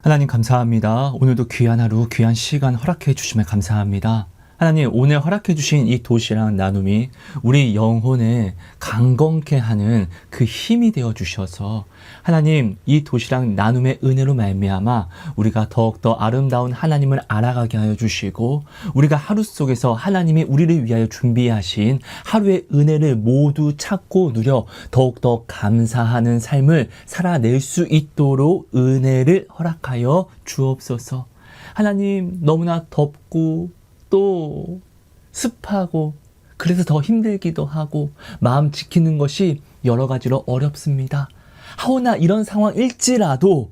하나님 감사합니다. 오늘도 귀한 하루, 귀한 시간 허락해 주시면 감사합니다. 하나님, 오늘 허락해 주신 이 도시락 나눔이 우리 영혼에 강건케 하는 그 힘이 되어 주셔서 하나님, 이 도시락 나눔의 은혜로 말미암아 우리가 더욱더 아름다운 하나님을 알아가게 하여 주시고 우리가 하루 속에서 하나님이 우리를 위하여 준비하신 하루의 은혜를 모두 찾고 누려 더욱더 감사하는 삶을 살아낼 수 있도록 은혜를 허락하여 주옵소서. 하나님, 너무나 덥고 또 습하고 그래서 더 힘들기도 하고 마음 지키는 것이 여러 가지로 어렵습니다. 하오나 이런 상황일지라도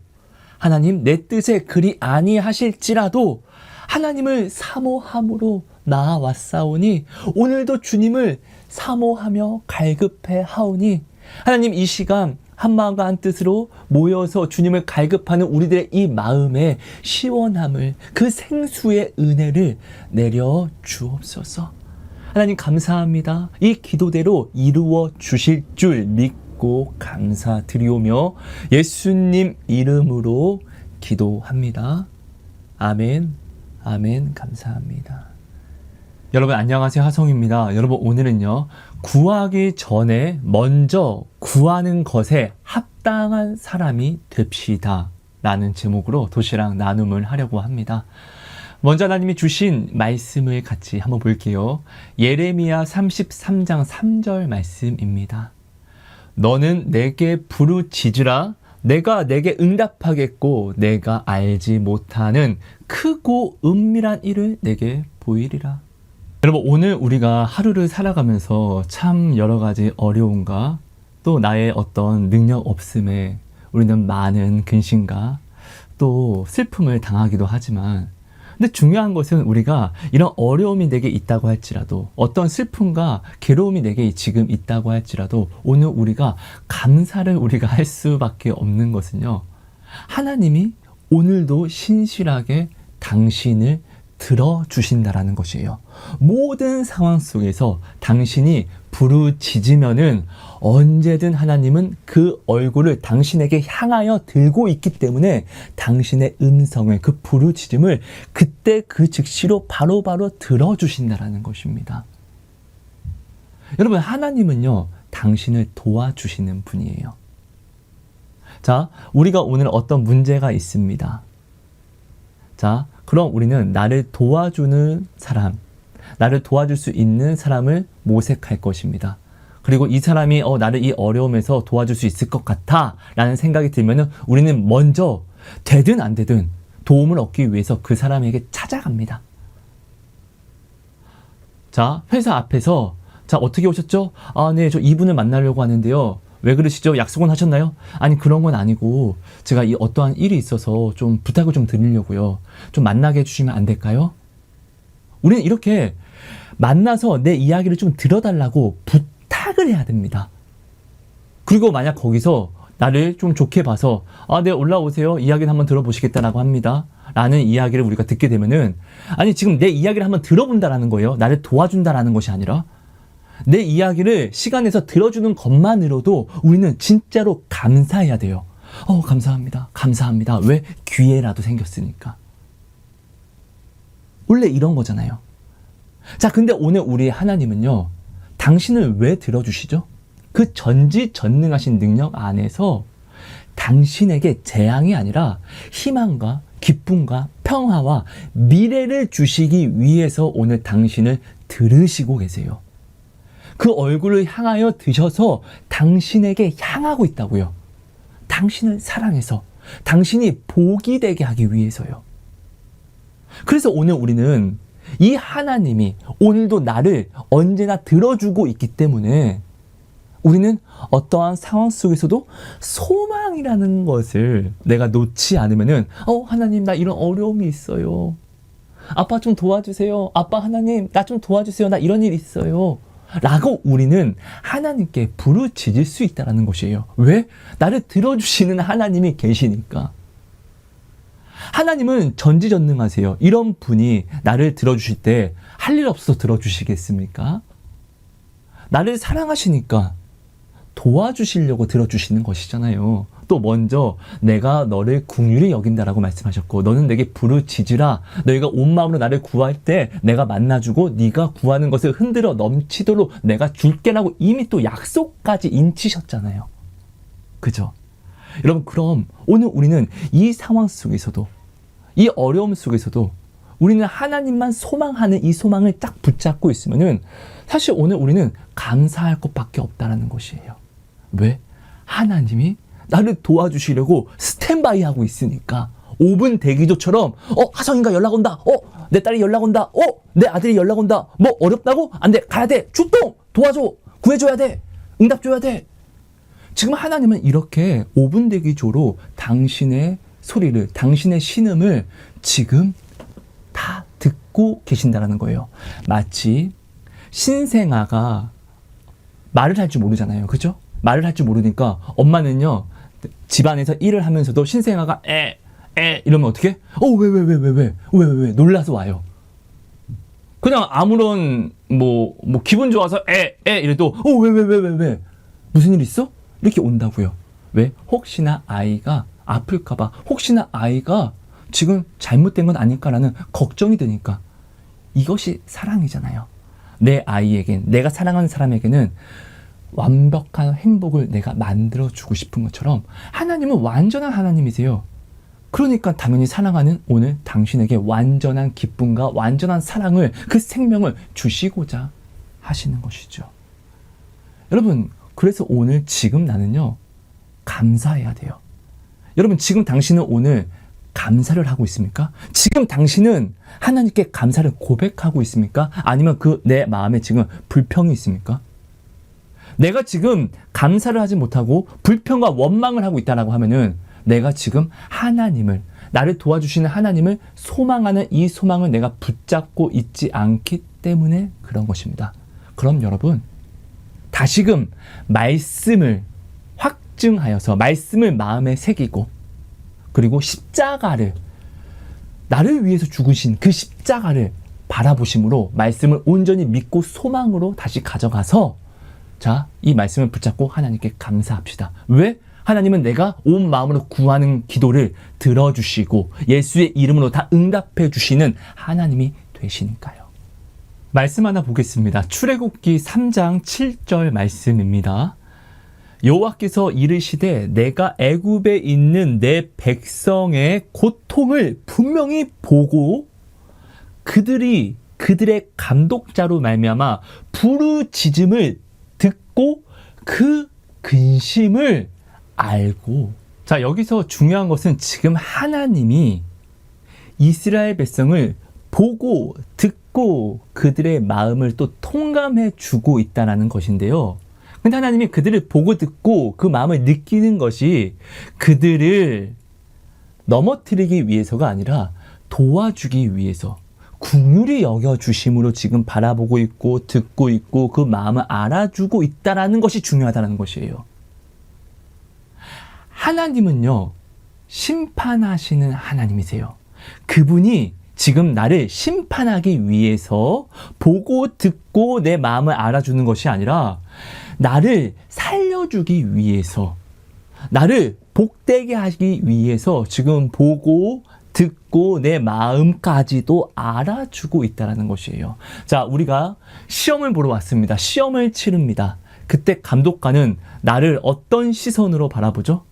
하나님, 내 뜻에 그리 아니하실지라도 하나님을 사모함으로 나아왔사오니 오늘도 주님을 사모하며 갈급해 하오니 하나님, 이 시간 한마음과 한뜻으로 모여서 주님을 갈급하는 우리들의 이 마음에 시원함을, 그 생수의 은혜를 내려 주옵소서. 하나님 감사합니다. 이 기도대로 이루어 주실 줄 믿고 감사드리오며 예수님 이름으로 기도합니다. 아멘. 아멘. 감사합니다. 여러분 안녕하세요, 하성입니다. 여러분, 오늘은요, 구하기 전에 먼저 구하는 것에 합당한 사람이 됩시다 라는 제목으로 도시락 나눔을 하려고 합니다. 먼저 하나님이 주신 말씀을 같이 한번 볼게요. 예레미야 33장 3절 말씀입니다. 너는 내게 부르짖으라. 내가 내게 응답하겠고 내가 알지 못하는 크고 은밀한 일을 내게 보이리라. 여러분, 오늘 우리가 하루를 살아가면서 참 여러 가지 어려움과 또 나의 어떤 능력 없음에 우리는 많은 근심과 또 슬픔을 당하기도 하지만, 근데 중요한 것은 우리가 이런 어려움이 내게 있다고 할지라도, 어떤 슬픔과 괴로움이 내게 지금 있다고 할지라도 오늘 우리가 감사를 우리가 할 수밖에 없는 것은요, 하나님이 오늘도 신실하게 당신을 들어주신다라는 것이에요. 모든 상황 속에서 당신이 부르짖으면은 언제든 하나님은 그 얼굴을 당신에게 향하여 들고 있기 때문에 당신의 음성을, 그 부르짖음을 그때 그 즉시로 바로바로 들어주신다라는 것입니다. 여러분, 하나님은요, 당신을 도와주시는 분이에요. 자, 우리가 오늘 어떤 문제가 있습니다. 자, 그럼 우리는 나를 도와주는 사람, 나를 도와줄 수 있는 사람을 모색할 것입니다. 그리고 이 사람이 나를 이 어려움에서 도와줄 수 있을 것 같아 라는 생각이 들면은 우리는 먼저 되든 안 되든 도움을 얻기 위해서 그 사람에게 찾아갑니다. 자, 회사 앞에서 자, 어떻게 오셨죠? 네, 저 이분을 만나려고 하는데요. 왜 그러시죠? 약속은 하셨나요? 아니, 그런 건 아니고 제가 이 어떠한 일이 있어서 좀 부탁을 좀 드리려고요. 좀 만나게 해주시면 안 될까요? 우리는 이렇게 만나서 내 이야기를 좀 들어달라고 부탁을 해야 됩니다. 그리고 만약 거기서 나를 좀 좋게 봐서 네, 올라오세요. 이야기를 한번 들어보시겠다라고 합니다. 라는 이야기를 우리가 듣게 되면은, 아니, 지금 내 이야기를 한번 들어본다라는 거예요. 나를 도와준다라는 것이 아니라 내 이야기를 시간에서 들어주는 것만으로도 우리는 진짜로 감사해야 돼요. 감사합니다. 감사합니다. 왜? 기회라도 생겼으니까. 원래 이런 거잖아요. 자, 근데 오늘 우리 하나님은요, 당신을 왜 들어주시죠? 그 전지전능하신 능력 안에서 당신에게 재앙이 아니라 희망과 기쁨과 평화와 미래를 주시기 위해서 오늘 당신을 들으시고 계세요. 그 얼굴을 향하여 드셔서 당신에게 향하고 있다고요. 당신을 사랑해서, 당신이 복이 되게 하기 위해서요. 그래서 오늘 우리는 이 하나님이 오늘도 나를 언제나 들어주고 있기 때문에 우리는 어떠한 상황 속에서도 소망이라는 것을 내가 놓지 않으면은 하나님, 나 이런 어려움이 있어요. 아빠 좀 도와주세요. 아빠, 하나님, 나 좀 도와주세요. 나 이런 일 있어요. 라고 우리는 하나님께 부르짖을 수 있다는 것이에요. 왜? 나를 들어주시는 하나님이 계시니까. 하나님은 전지전능하세요. 이런 분이 나를 들어주실 때 할 일 없어서 들어주시겠습니까? 나를 사랑하시니까 도와주시려고 들어주시는 것이잖아요. 또 먼저 내가 너를 긍휼히 여긴다라고 말씀하셨고, 너는 내게 부르짖으라. 너희가 온 마음으로 나를 구할 때 내가 만나주고 네가 구하는 것을 흔들어 넘치도록 내가 줄게라고 이미 또 약속까지 인치셨잖아요. 그죠? 여러분, 그럼 오늘 우리는 이 상황 속에서도, 이 어려움 속에서도 우리는 하나님만 소망하는 이 소망을 딱 붙잡고 있으면은 사실 오늘 우리는 감사할 것밖에 없다라는 것이에요. 왜? 하나님이 나를 도와주시려고 스탠바이 하고 있으니까. 5분 대기조처럼 하성이가 연락 온다. 내 딸이 연락 온다. 내 아들이 연락 온다. 뭐 어렵다고? 안 돼. 가야 돼. 출동! 도와줘. 구해줘야 돼. 응답 줘야 돼. 지금 하나님은 이렇게 5분 대기조로 당신의 소리를, 당신의 신음을 지금 다 듣고 계신다는 거예요. 마치 신생아가 말을 할 줄 모르잖아요. 그죠? 말을 할 줄 모르니까 엄마는요, 집안에서 일을 하면서도 신생아가 이러면 어떻게? 왜 놀라서 와요. 그냥 아무런 기분 좋아서 이래도 왜 무슨 일 있어? 이렇게 온다고요. 왜? 혹시나 아이가 아플까봐, 혹시나 아이가 지금 잘못된 건 아닐까라는 걱정이 드니까. 이것이 사랑이잖아요. 내 아이에겐, 내가 사랑하는 사람에게는 완벽한 행복을 내가 만들어주고 싶은 것처럼 하나님은 완전한 하나님이세요. 그러니까 당연히 사랑하는 오늘 당신에게 완전한 기쁨과 완전한 사랑을, 그 생명을 주시고자 하시는 것이죠. 여러분, 그래서 오늘 지금 나는요, 감사해야 돼요. 여러분, 지금 당신은 오늘 감사를 하고 있습니까? 지금 당신은 하나님께 감사를 고백하고 있습니까? 아니면 내 마음에 지금 불평이 있습니까? 내가 지금 감사를 하지 못하고 불평과 원망을 하고 있다라고 하면은 내가 지금 하나님을, 나를 도와주시는 하나님을 소망하는 이 소망을 내가 붙잡고 있지 않기 때문에 그런 것입니다. 그럼 여러분, 다시금 말씀을 확증하여서 말씀을 마음에 새기고, 그리고 십자가를, 나를 위해서 죽으신 그 십자가를 바라보심으로 말씀을 온전히 믿고 소망으로 다시 가져가서, 자, 이 말씀을 붙잡고 하나님께 감사합시다. 왜? 하나님은 내가 온 마음으로 구하는 기도를 들어주시고 예수의 이름으로 다 응답해 주시는 하나님이 되시니까요. 말씀 하나 보겠습니다. 출애굽기 3장 7절 말씀입니다. 여호와께서 이르시되 내가 애굽에 있는 내 백성의 고통을 분명히 보고 그들의 감독자로 말미암아 부르짖음을 듣고 그 근심을 알고. 자, 여기서 중요한 것은 지금 하나님이 이스라엘 백성을 보고 듣고 그들의 마음을 또 통감해 주고 있다는 것인데요. 근데 하나님이 그들을 보고 듣고 그 마음을 느끼는 것이 그들을 넘어뜨리기 위해서가 아니라 도와주기 위해서, 긍휼히 여겨주심으로 지금 바라보고 있고 듣고 있고 그 마음을 알아주고 있다는 것이 중요하다는 것이에요. 하나님은요, 심판하시는 하나님이세요. 그분이 지금 나를 심판하기 위해서 보고 듣고 내 마음을 알아주는 것이 아니라 나를 살려주기 위해서, 나를 복되게 하기 위해서 지금 보고 듣고 내 마음까지도 알아주고 있다는 것이에요. 자, 우리가 시험을 보러 왔습니다. 시험을 치릅니다. 그때 감독관은 나를 어떤 시선으로 바라보죠?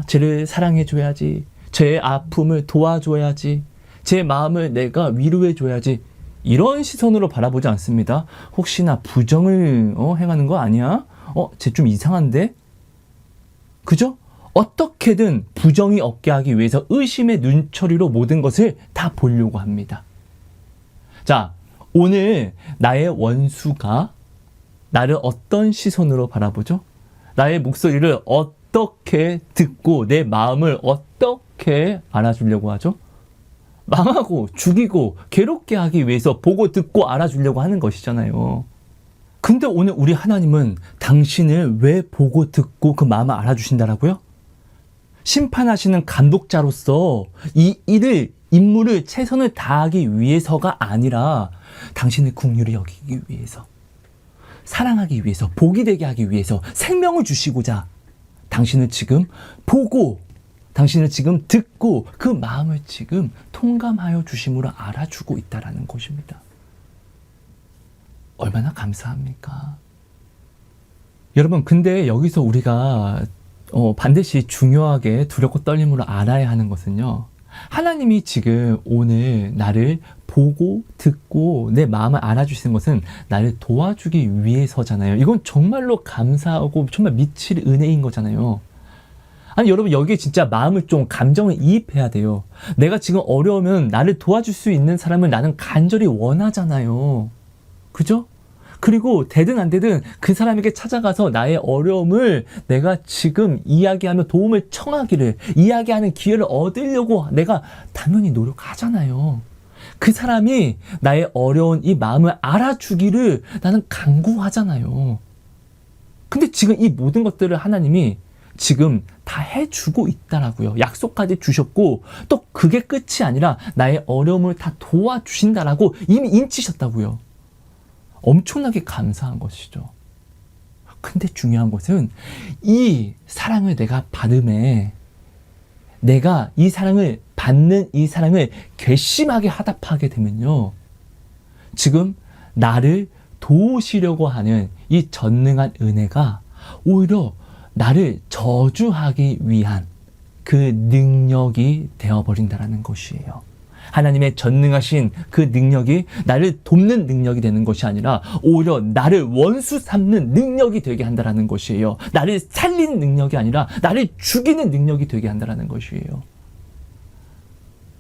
쟤를 사랑해줘야지. 쟤의 아픔을 도와줘야지. 제 마음을 내가 위로해줘야지. 이런 시선으로 바라보지 않습니다. 혹시나 부정을 행하는 거 아니야? 쟤 좀 이상한데? 그죠? 어떻게든 부정이 없게 하기 위해서 의심의 눈초리로 모든 것을 다 보려고 합니다. 자, 오늘 나의 원수가 나를 어떤 시선으로 바라보죠? 나의 목소리를 어떻게 듣고 내 마음을 어떻게 알아주려고 하죠? 망하고 죽이고 괴롭게 하기 위해서 보고 듣고 알아주려고 하는 것이잖아요. 근데 오늘 우리 하나님은 당신을 왜 보고 듣고 그 마음을 알아주신다라고요? 심판하시는 감독자로서 이 임무를 최선을 다하기 위해서가 아니라 당신의 긍휼을 여기기 위해서. 사랑하기 위해서, 복이 되게 하기 위해서 생명을 주시고자 당신을 지금 보고, 당신을 지금 듣고 그 마음을 지금 통감하여 주심으로 알아주고 있다라는 것입니다. 얼마나 감사합니까? 여러분, 근데 여기서 우리가 반드시 중요하게 두렵고 떨림으로 알아야 하는 것은요, 하나님이 지금 오늘 나를 보고 듣고 내 마음을 알아주시는 것은 나를 도와주기 위해서잖아요. 이건 정말로 감사하고 정말 미칠 은혜인 거잖아요. 아니, 여러분, 여기에 진짜 마음을 좀, 감정을 이입해야 돼요. 내가 지금 어려우면 나를 도와줄 수 있는 사람을 나는 간절히 원하잖아요. 그죠? 그리고 되든 안 되든 그 사람에게 찾아가서 나의 어려움을 내가 지금 이야기하며 도움을 청하기를, 이야기하는 기회를 얻으려고 내가 당연히 노력하잖아요. 그 사람이 나의 어려운 이 마음을 알아주기를 나는 간구하잖아요. 근데 지금 이 모든 것들을 하나님이 지금 다 해주고 있다라고요. 약속까지 주셨고, 또 그게 끝이 아니라 나의 어려움을 다 도와주신다라고 이미 인치셨다고요. 엄청나게 감사한 것이죠. 근데 중요한 것은 이 사랑을 내가 받음에, 내가 이 사랑을 받는 이 사랑을 괘씸하게 하답하게 되면요, 지금 나를 도우시려고 하는 이 전능한 은혜가 오히려 나를 저주하기 위한 그 능력이 되어버린다는 것이에요. 하나님의 전능하신 그 능력이 나를 돕는 능력이 되는 것이 아니라 오히려 나를 원수 삼는 능력이 되게 한다는 것이에요. 나를 살리는 능력이 아니라 나를 죽이는 능력이 되게 한다는 것이에요.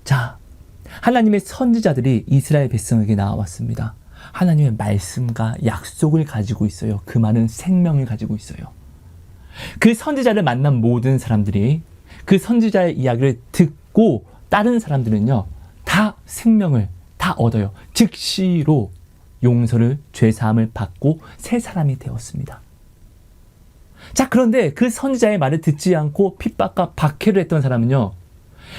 자, 하나님의 선지자들이 이스라엘 백성에게 나와왔습니다. 하나님의 말씀과 약속을 가지고 있어요. 그 말은 생명을 가지고 있어요. 그 선지자를 만난 모든 사람들이 그 선지자의 이야기를 듣고 따르는 사람들은요, 다 생명을 다 얻어요. 즉시로 용서를, 죄사함을 받고 새 사람이 되었습니다. 자, 그런데 그 선지자의 말을 듣지 않고 핍박과 박해를 했던 사람은요,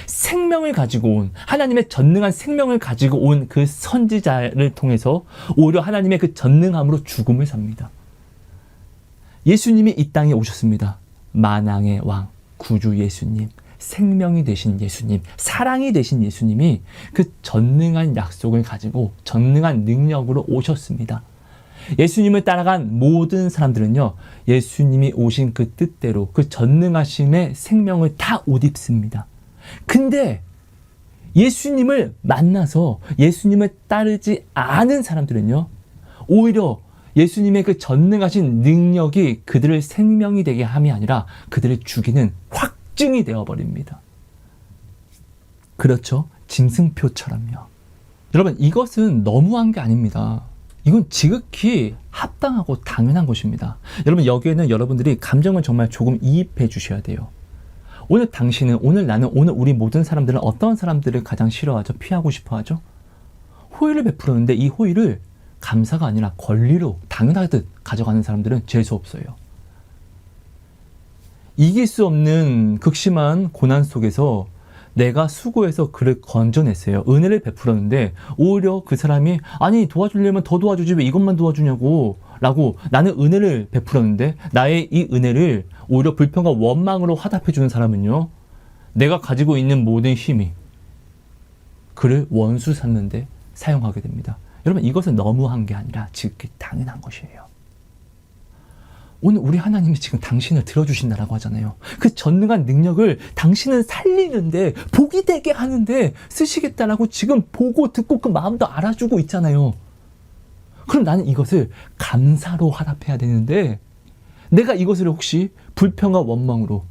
생명을 가지고 온, 하나님의 전능한 생명을 가지고 온 그 선지자를 통해서 오히려 하나님의 그 전능함으로 죽음을 삽니다. 예수님이 이 땅에 오셨습니다. 만왕의 왕, 구주 예수님, 생명이 되신 예수님, 사랑이 되신 예수님이 그 전능한 약속을 가지고 전능한 능력으로 오셨습니다. 예수님을 따라간 모든 사람들은요, 예수님이 오신 그 뜻대로 그 전능하심의 생명을 다 옷 입습니다. 근데 예수님을 만나서 예수님을 따르지 않은 사람들은요, 오히려 예수님의 그 전능하신 능력이 그들을 생명이 되게 함이 아니라 그들을 죽이는 확증이 되어버립니다. 그렇죠? 짐승표처럼요. 여러분, 이것은 너무한 게 아닙니다. 이건 지극히 합당하고 당연한 것입니다. 여러분, 여기에는 여러분들이 감정을 정말 조금 이입해 주셔야 돼요. 오늘 당신은, 오늘 나는, 오늘 우리 모든 사람들은 어떤 사람들을 가장 싫어하죠? 피하고 싶어 하죠? 호의를 베풀었는데 이 호의를 감사가 아니라 권리로 당연하듯 가져가는 사람들은 재수 없어요. 이길 수 없는 극심한 고난 속에서 내가 수고해서 그를 건져냈어요. 은혜를 베풀었는데 오히려 그 사람이, 아니, 도와주려면 더 도와주지 왜 이것만 도와주냐고 라고, 나는 은혜를 베풀었는데 나의 이 은혜를 오히려 불평과 원망으로 화답해주는 사람은요, 내가 가지고 있는 모든 힘이 그를 원수 삼는데 사용하게 됩니다. 여러분, 이것은 너무한 게 아니라 지극히 당연한 것이에요. 오늘 우리 하나님이 지금 당신을 들어주신다라고 하잖아요. 그 전능한 능력을 당신을 살리는데, 복이 되게 하는데 쓰시겠다라고 지금 보고 듣고 그 마음도 알아주고 있잖아요. 그럼 나는 이것을 감사로 화답해야 되는데, 내가 이것을 혹시 불평과 원망으로,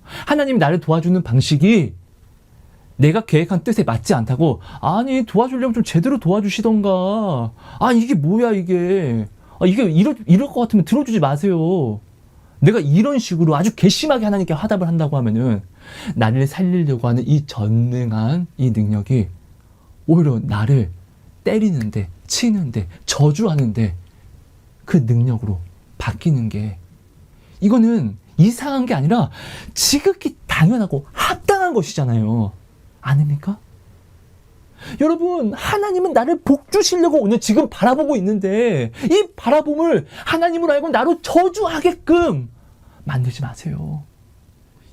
하나님이 나를 도와주는 방식이 내가 계획한 뜻에 맞지 않다고, 아니, 도와주려면 좀 제대로 도와주시던가, 아, 이게 뭐야 이게, 이게 이럴 것 같으면 들어주지 마세요. 내가 이런 식으로 아주 괘씸하게 하나님께 화답을 한다고 하면은 나를 살리려고 하는 이 전능한 이 능력이 오히려 나를 때리는데, 치는데, 저주하는데 그 능력으로 바뀌는 게, 이거는 이상한 게 아니라 지극히 당연하고 합당한 것이잖아요. 아닙니까? 여러분, 하나님은 나를 복 주시려고 오늘 지금 바라보고 있는데 이 바라봄을 하나님으로 알고 나로 저주하게끔 만들지 마세요.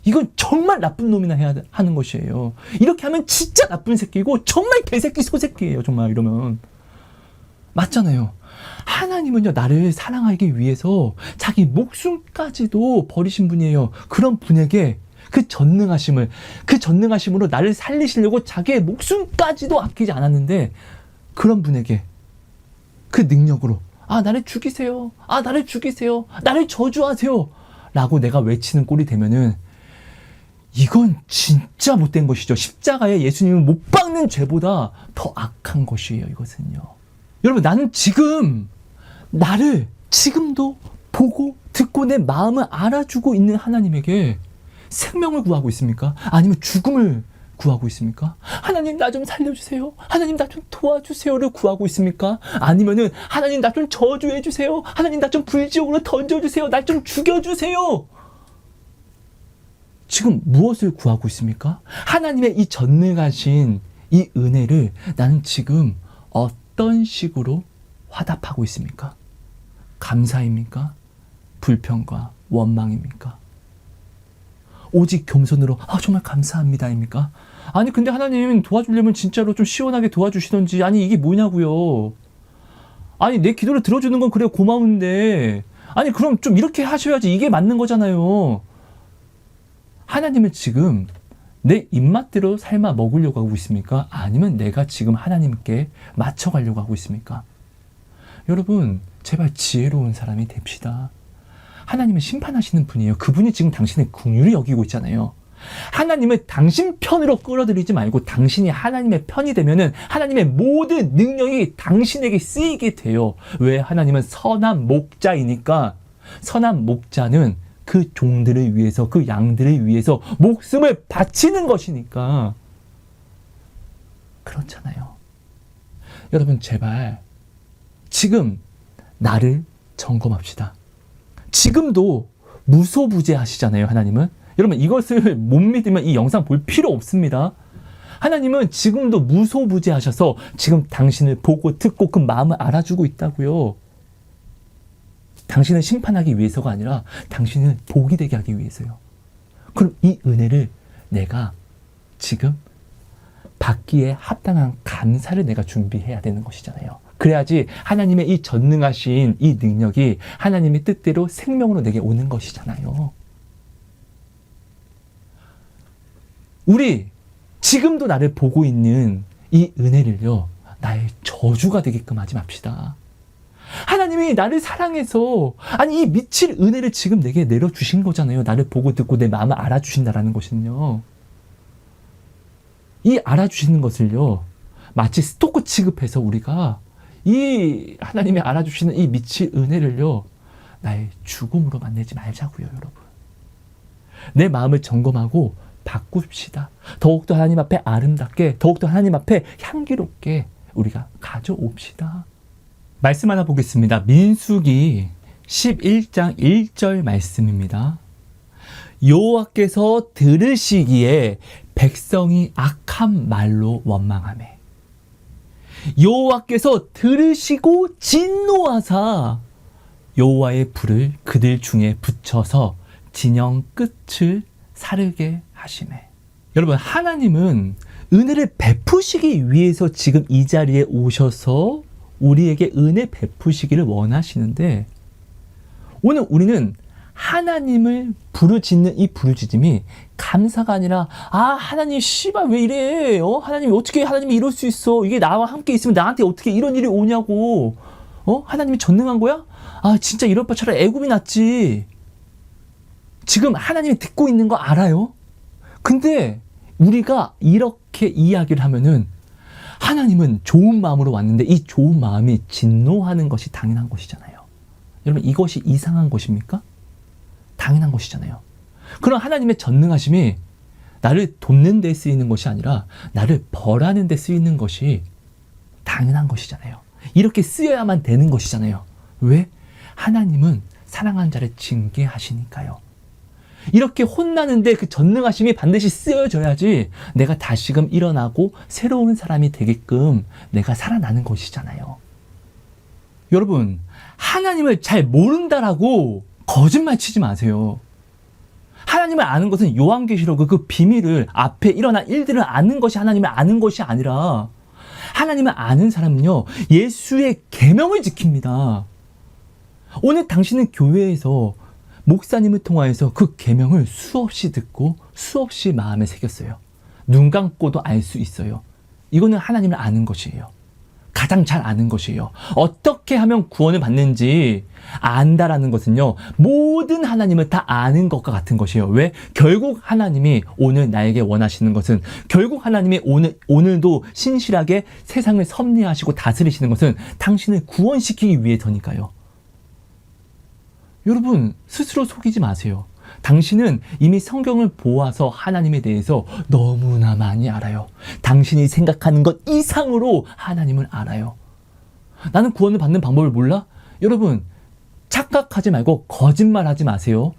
이건 정말 나쁜 놈이나 해야 하는 것이에요. 이렇게 하면 진짜 나쁜 새끼고 정말 개새끼 소새끼예요. 정말 이러면. 맞잖아요. 하나님은요, 나를 사랑하기 위해서 자기 목숨까지도 버리신 분이에요. 그런 분에게 그 전능하심으로 나를 살리시려고 자기의 목숨까지도 아끼지 않았는데, 그런 분에게 그 능력으로 나를 죽이세요. 나를 죽이세요. 나를 저주하세요. 라고 내가 외치는 꼴이 되면은 이건 진짜 못된 것이죠. 십자가에 예수님을 못 박는 죄보다 더 악한 것이에요. 이것은요. 여러분, 나는 지금 나를 지금도 보고 듣고 내 마음을 알아주고 있는 하나님에게 생명을 구하고 있습니까? 아니면 죽음을 구하고 있습니까? 하나님, 나 좀 살려주세요. 하나님, 나 좀 도와주세요를 구하고 있습니까? 아니면은 하나님, 나 좀 저주해 주세요. 하나님, 나 좀 불지옥으로 던져주세요. 나 좀 죽여주세요. 지금 무엇을 구하고 있습니까? 하나님의 이 전능하신 이 은혜를 나는 지금 어떤 식으로 화답하고 있습니까? 감사입니까? 불평과 원망입니까? 오직 겸손으로 정말 감사합니다입니까? 아니, 근데 하나님 도와주려면 진짜로 좀 시원하게 도와주시던지. 아니, 이게 뭐냐고요. 아니, 내 기도를 들어주는 건 그래 고마운데, 아니 그럼 좀 이렇게 하셔야지 이게 맞는 거잖아요. 하나님은 지금 내 입맛대로 삶아 먹으려고 하고 있습니까? 아니면 내가 지금 하나님께 맞춰가려고 하고 있습니까? 여러분, 제발 지혜로운 사람이 됩시다. 하나님은 심판하시는 분이에요. 그분이 지금 당신의 긍휼히 여기고 있잖아요. 하나님을 당신 편으로 끌어들이지 말고 당신이 하나님의 편이 되면은 하나님의 모든 능력이 당신에게 쓰이게 돼요. 왜? 하나님은 선한 목자이니까. 선한 목자는 그 종들을 위해서, 그 양들을 위해서 목숨을 바치는 것이니까. 그렇잖아요. 여러분, 제발 지금 나를 점검합시다. 지금도 무소부재하시잖아요, 하나님은. 여러분, 이것을 못 믿으면 이 영상 볼 필요 없습니다. 하나님은 지금도 무소부재하셔서 지금 당신을 보고 듣고 그 마음을 알아주고 있다고요. 당신을 심판하기 위해서가 아니라 당신을 복이 되게 하기 위해서요. 그럼 이 은혜를 내가 지금 받기에 합당한 감사를 내가 준비해야 되는 것이잖아요. 그래야지 하나님의 이 전능하신 이 능력이 하나님의 뜻대로 생명으로 내게 오는 것이잖아요. 우리 지금도 나를 보고 있는 이 은혜를요, 나의 저주가 되게끔 하지 맙시다. 하나님이 나를 사랑해서, 아니 이 미칠 은혜를 지금 내게 내려주신 거잖아요. 나를 보고 듣고 내 마음을 알아주신다라는 것은요. 이 알아주시는 것을요, 마치 스토커 취급해서 우리가 이 하나님이 알아주시는 이 미칠 은혜를요, 나의 죽음으로 만들지 말자고요, 여러분. 내 마음을 점검하고 바꿉시다. 더욱더 하나님 앞에 아름답게, 더욱더 하나님 앞에 향기롭게 우리가 가져옵시다. 말씀 하나 보겠습니다. 민수기 11장 1절 말씀입니다. 여호와께서 들으시기에 백성이 악한 말로 원망하매, 여호와께서 들으시고 진노하사 여호와의 불을 그들 중에 붙여서 진영 끝을 사르게 하시매. 여러분, 하나님은 은혜를 베푸시기 위해서 지금 이 자리에 오셔서 우리에게 은혜 베푸시기를 원하시는데, 오늘 우리는 하나님을 부르짖는 이 부르짖음이 감사가 아니라, 하나님 씨발 왜 이래? 하나님이 어떻게 하나님이 이럴 수 있어? 이게 나와 함께 있으면 나한테 어떻게 이런 일이 오냐고. 하나님이 전능한 거야? 진짜 이럴 바처럼 애굽이 낫지. 지금 하나님이 듣고 있는 거 알아요? 근데 우리가 이렇게 이야기를 하면은 하나님은 좋은 마음으로 왔는데 이 좋은 마음이 진노하는 것이 당연한 것이잖아요. 여러분, 이것이 이상한 것입니까? 당연한 것이잖아요. 그럼 하나님의 전능하심이 나를 돕는 데 쓰이는 것이 아니라 나를 벌하는 데 쓰이는 것이 당연한 것이잖아요. 이렇게 쓰여야만 되는 것이잖아요. 왜? 하나님은 사랑하는 자를 징계하시니까요. 이렇게 혼나는데 그 전능하심이 반드시 쓰여져야지 내가 다시금 일어나고 새로운 사람이 되게끔 내가 살아나는 것이잖아요. 여러분, 하나님을 잘 모른다라고 거짓말 치지 마세요. 하나님을 아는 것은 요한계시록 그 비밀을, 앞에 일어난 일들을 아는 것이 하나님을 아는 것이 아니라, 하나님을 아는 사람은요, 예수의 계명을 지킵니다. 오늘 당신은 교회에서 목사님을 통하여서 그 계명을 수없이 듣고 수없이 마음에 새겼어요. 눈 감고도 알 수 있어요. 이거는 하나님을 아는 것이에요. 가장 잘 아는 것이에요. 어떻게 하면 구원을 받는지 안다라는 것은요, 모든 하나님을 다 아는 것과 같은 것이에요. 왜? 결국 하나님이 오늘 나에게 원하시는 것은, 결국 하나님이 오늘도 신실하게 세상을 섭리하시고 다스리시는 것은 당신을 구원시키기 위해서니까요. 여러분, 스스로 속이지 마세요. 당신은 이미 성경을 보아서 하나님에 대해서 너무나 많이 알아요. 당신이 생각하는 것 이상으로 하나님을 알아요. 나는 구원을 받는 방법을 몰라? 여러분, 착각하지 말고 거짓말하지 마세요.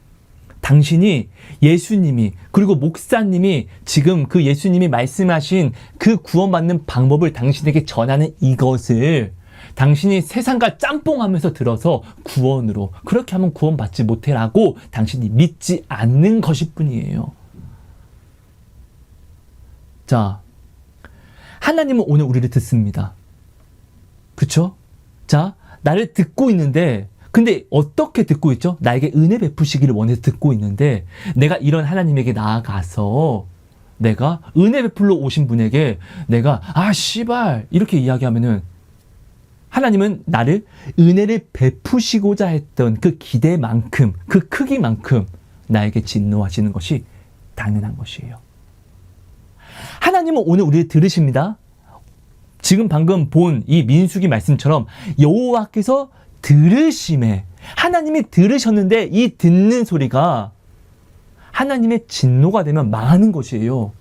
당신이 예수님이, 그리고 목사님이 지금 그 예수님이 말씀하신 그 구원받는 방법을 당신에게 전하는 이것을 당신이 세상과 짬뽕하면서 들어서 구원으로, 그렇게 하면 구원받지 못해라고 당신이 믿지 않는 것일 뿐이에요. 자, 하나님은 오늘 우리를 듣습니다. 그쵸? 자, 나를 듣고 있는데, 근데 어떻게 듣고 있죠? 나에게 은혜 베푸시기를 원해서 듣고 있는데, 내가 이런 하나님에게 나아가서 내가 은혜 베풀러 오신 분에게 내가 씨발 이렇게 이야기하면은, 하나님은 나를 은혜를 베푸시고자 했던 그 기대만큼, 그 크기만큼 나에게 진노하시는 것이 당연한 것이에요. 하나님은 오늘 우리를 들으십니다. 지금 방금 본 이 민수기 말씀처럼 여호와께서 들으심에, 하나님이 들으셨는데 이 듣는 소리가 하나님의 진노가 되면 망하는 것이에요.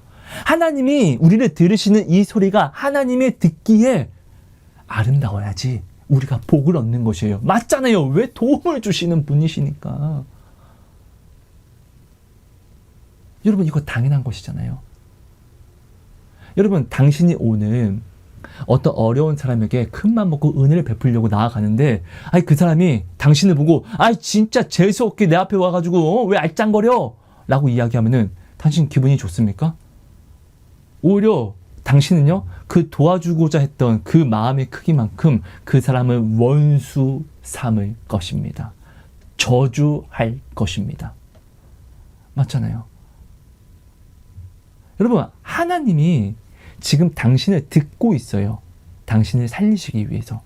하나님이 우리를 들으시는 이 소리가 하나님의 듣기에 아름다워야지 우리가 복을 얻는 것이에요. 맞잖아요. 왜? 도움을 주시는 분이시니까. 여러분, 이거 당연한 것이잖아요. 여러분, 당신이 오늘 어떤 어려운 사람에게 큰맘 먹고 은혜를 베풀려고 나아가는데, 그 사람이 당신을 보고 진짜 재수없게 내 앞에 와가지고 왜 알짱거려? 라고 이야기하면은 당신 기분이 좋습니까? 오히려 당신은요, 그 도와주고자 했던 그 마음의 크기만큼 그 사람을 원수 삼을 것입니다. 저주할 것입니다. 맞잖아요. 여러분, 하나님이 지금 당신을 듣고 있어요. 당신을 살리시기 위해서.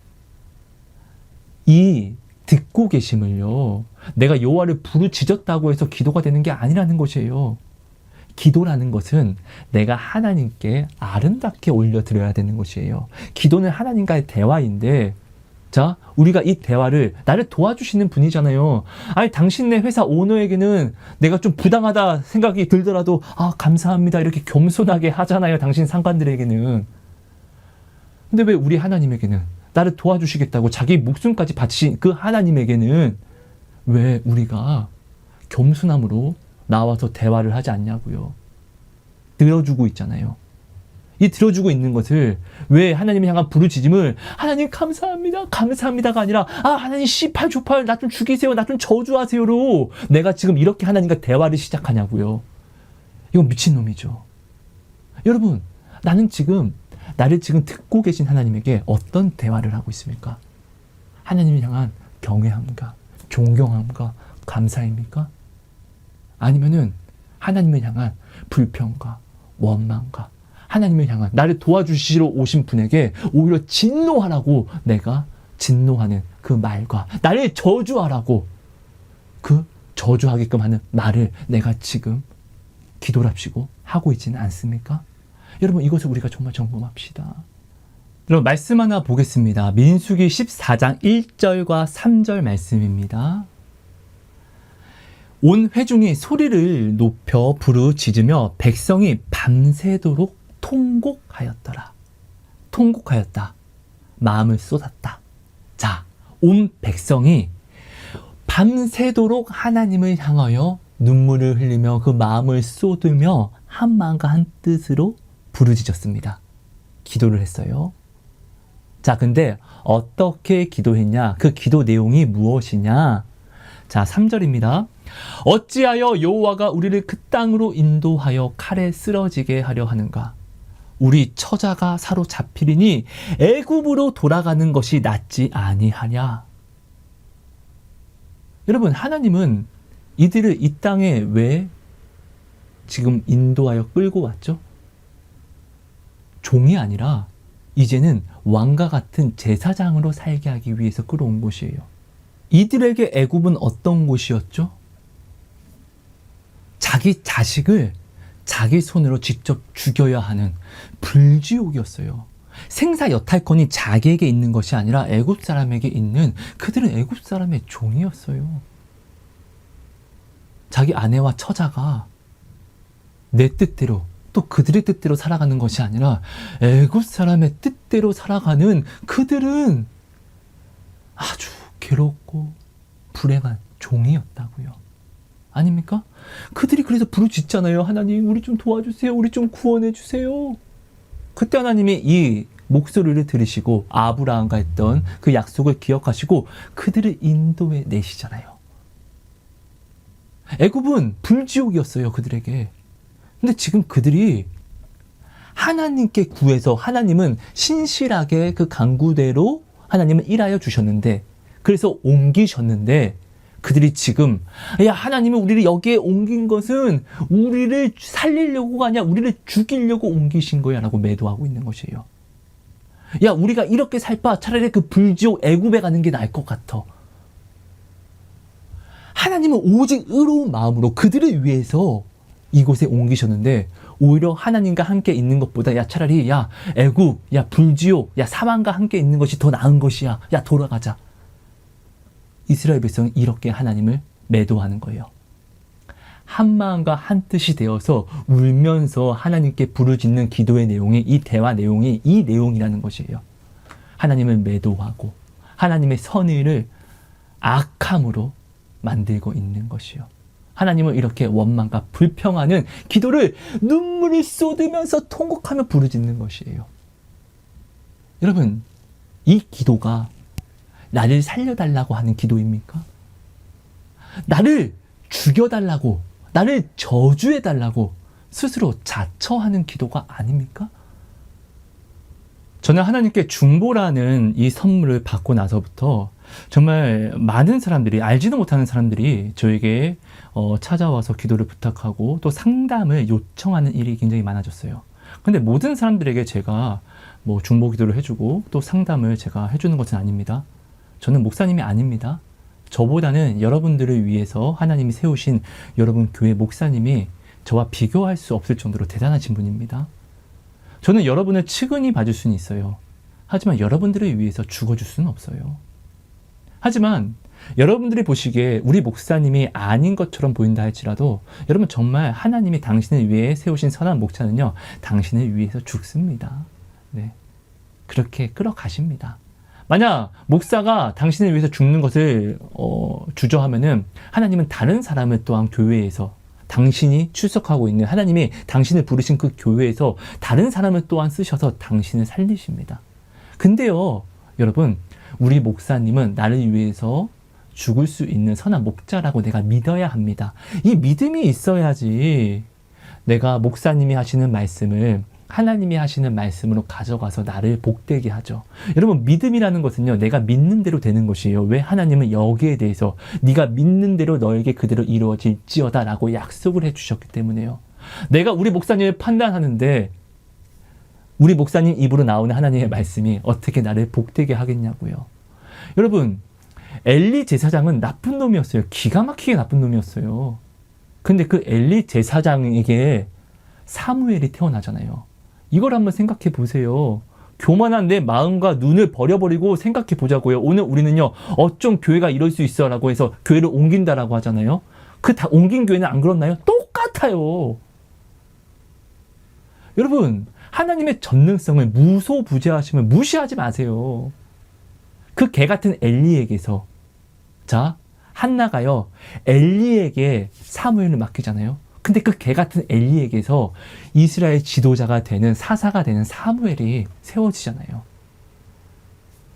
이 듣고 계심을요, 내가 여호와를 부르짖었다고 해서 기도가 되는 게 아니라는 것이에요. 기도라는 것은 내가 하나님께 아름답게 올려드려야 되는 것이에요. 기도는 하나님과의 대화인데, 자, 우리가 이 대화를, 나를 도와주시는 분이잖아요. 당신네 회사 오너에게는 내가 좀 부당하다 생각이 들더라도 감사합니다 이렇게 겸손하게 하잖아요. 당신 상관들에게는. 근데 왜 우리 하나님에게는, 나를 도와주시겠다고 자기 목숨까지 바치신 그 하나님에게는 왜 우리가 겸손함으로 나와서 대화를 하지 않냐고요. 들어주고 있잖아요. 이 들어주고 있는 것을, 왜 하나님을 향한 부르짖음을 하나님 감사합니다, 감사합니다가 아니라 하나님 씨팔 조팔 나 좀 죽이세요, 나 좀 저주하세요로 내가 지금 이렇게 하나님과 대화를 시작하냐고요. 이건 미친놈이죠. 여러분, 나를 지금 듣고 계신 하나님에게 어떤 대화를 하고 있습니까? 하나님을 향한 경외함과 존경함과 감사입니까? 아니면은 하나님을 향한 불평과 원망과, 하나님을 향한, 나를 도와주시러 오신 분에게 오히려 진노하라고 내가 진노하는 그 말과, 나를 저주하라고 그 저주하게끔 하는 말을 내가 지금 기도랍시고 하고 있지는 않습니까? 여러분, 이것을 우리가 정말 점검합시다. 여러분, 말씀 하나 보겠습니다. 민수기 14장 1절과 3절 말씀입니다. 온 회중이 소리를 높여 부르짖으며 백성이 밤새도록 통곡하였더라. 통곡하였다. 마음을 쏟았다. 자, 온 백성이 밤새도록 하나님을 향하여 눈물을 흘리며 그 마음을 쏟으며 한 마음과 한 뜻으로 부르짖었습니다. 기도를 했어요. 자, 근데 어떻게 기도했냐? 그 기도 내용이 무엇이냐? 자, 3절입니다. 어찌하여 여호와가 우리를 그 땅으로 인도하여 칼에 쓰러지게 하려 하는가? 우리 처자가 사로잡히리니 애굽으로 돌아가는 것이 낫지 아니하냐? 여러분, 하나님은 이들을 이 땅에 왜 지금 인도하여 끌고 왔죠? 종이 아니라 이제는 왕과 같은 제사장으로 살게 하기 위해서 끌어온 곳이에요. 이들에게 애굽은 어떤 곳이었죠? 자기 자식을 자기 손으로 직접 죽여야 하는 불지옥이었어요. 생사 여탈권이 자기에게 있는 것이 아니라 애굽 사람에게 있는, 그들은 애굽 사람의 종이었어요. 자기 아내와 처자가 내 뜻대로, 또 그들의 뜻대로 살아가는 것이 아니라 애굽 사람의 뜻대로 살아가는 그들은 아주 괴롭고 불행한 종이었다고요. 아닙니까? 그들이 그래서 부르짖잖아요. 하나님, 우리 좀 도와주세요. 우리 좀 구원해 주세요. 그때 하나님이 이 목소리를 들으시고 아브라함과 했던 그 약속을 기억하시고 그들을 인도해 내시잖아요. 애굽은 불지옥이었어요, 그들에게. 근데 지금 그들이 하나님께 구해서, 하나님은 신실하게 그 강구대로 하나님은 일하여 주셨는데, 그래서 옮기셨는데, 그들이 지금, 야, 하나님은 우리를 여기에 옮긴 것은 우리를 살리려고가 아니라 우리를 죽이려고 옮기신 거야 라고 매도하고 있는 것이에요. 야, 우리가 이렇게 살 바 차라리 그 불지옥 애굽에 가는 게 나을 것 같아. 하나님은 오직 의로운 마음으로 그들을 위해서 이곳에 옮기셨는데, 오히려 하나님과 함께 있는 것보다 야, 차라리 야, 애굽, 야, 불지옥, 야, 사망과 함께 있는 것이 더 나은 것이야. 야, 돌아가자. 이스라엘 백성은 이렇게 하나님을 매도하는 거예요. 한 마음과 한 뜻이 되어서 울면서 하나님께 부르짖는 기도의 내용이, 이 대화 내용이 이 내용이라는 것이에요. 하나님을 매도하고 하나님의 선의를 악함으로 만들고 있는 것이요. 하나님을 이렇게 원망과 불평하는 기도를 눈물을 쏟으면서 통곡하며 부르짖는 것이에요. 여러분, 이 기도가 나를 살려달라고 하는 기도입니까? 나를 죽여달라고, 나를 저주해달라고 스스로 자처하는 기도가 아닙니까? 저는 하나님께 중보라는 이 선물을 받고 나서부터 정말 많은 사람들이, 알지도 못하는 사람들이 저에게 찾아와서 기도를 부탁하고 또 상담을 요청하는 일이 굉장히 많아졌어요. 근데 모든 사람들에게 제가 뭐 중보 기도를 해주고 또 상담을 제가 해주는 것은 아닙니다. 저는 목사님이 아닙니다. 저보다는 여러분들을 위해서 하나님이 세우신 여러분 교회 목사님이 저와 비교할 수 없을 정도로 대단하신 분입니다. 저는 여러분을 측은히 봐줄 수는 있어요. 하지만 여러분들을 위해서 죽어줄 수는 없어요. 하지만 여러분들이 보시기에 우리 목사님이 아닌 것처럼 보인다 할지라도, 여러분 정말 하나님이 당신을 위해 세우신 선한 목자는요, 당신을 위해서 죽습니다. 네, 그렇게 끌어가십니다. 만약 목사가 당신을 위해서 죽는 것을 주저하면은, 하나님은 다른 사람을 또한 교회에서, 당신이 출석하고 있는 하나님이 당신을 부르신 그 교회에서 다른 사람을 또한 쓰셔서 당신을 살리십니다. 근데요, 여러분, 우리 목사님은 나를 위해서 죽을 수 있는 선한 목자라고 내가 믿어야 합니다. 이 믿음이 있어야지 내가 목사님이 하시는 말씀을 하나님이 하시는 말씀으로 가져가서 나를 복되게 하죠. 여러분, 믿음이라는 것은요, 내가 믿는 대로 되는 것이에요. 왜? 하나님은 여기에 대해서 네가 믿는 대로 너에게 그대로 이루어질지어다 라고 약속을 해주셨기 때문에요. 내가 우리 목사님을 판단하는데 우리 목사님 입으로 나오는 하나님의 말씀이 어떻게 나를 복되게 하겠냐고요. 여러분, 엘리 제사장은 나쁜 놈이었어요. 기가 막히게 나쁜 놈이었어요. 근데 그 엘리 제사장에게 사무엘이 태어나잖아요. 이걸 한번 생각해 보세요. 교만한 내 마음과 눈을 버려버리고 생각해 보자고요. 오늘 우리는요, 어쩜 교회가 이럴 수 있어 라고 해서 교회를 옮긴다라고 하잖아요. 그 다 옮긴 교회는 안 그렇나요? 똑같아요. 여러분, 하나님의 전능성을, 무소부재하심을 무시하지 마세요. 그 개 같은 엘리에게서, 자, 한나가요, 엘리에게 사무엘을 맡기잖아요. 근데 그 개 같은 엘리에게서 이스라엘 지도자가 되는, 사사가 되는 사무엘이 세워지잖아요.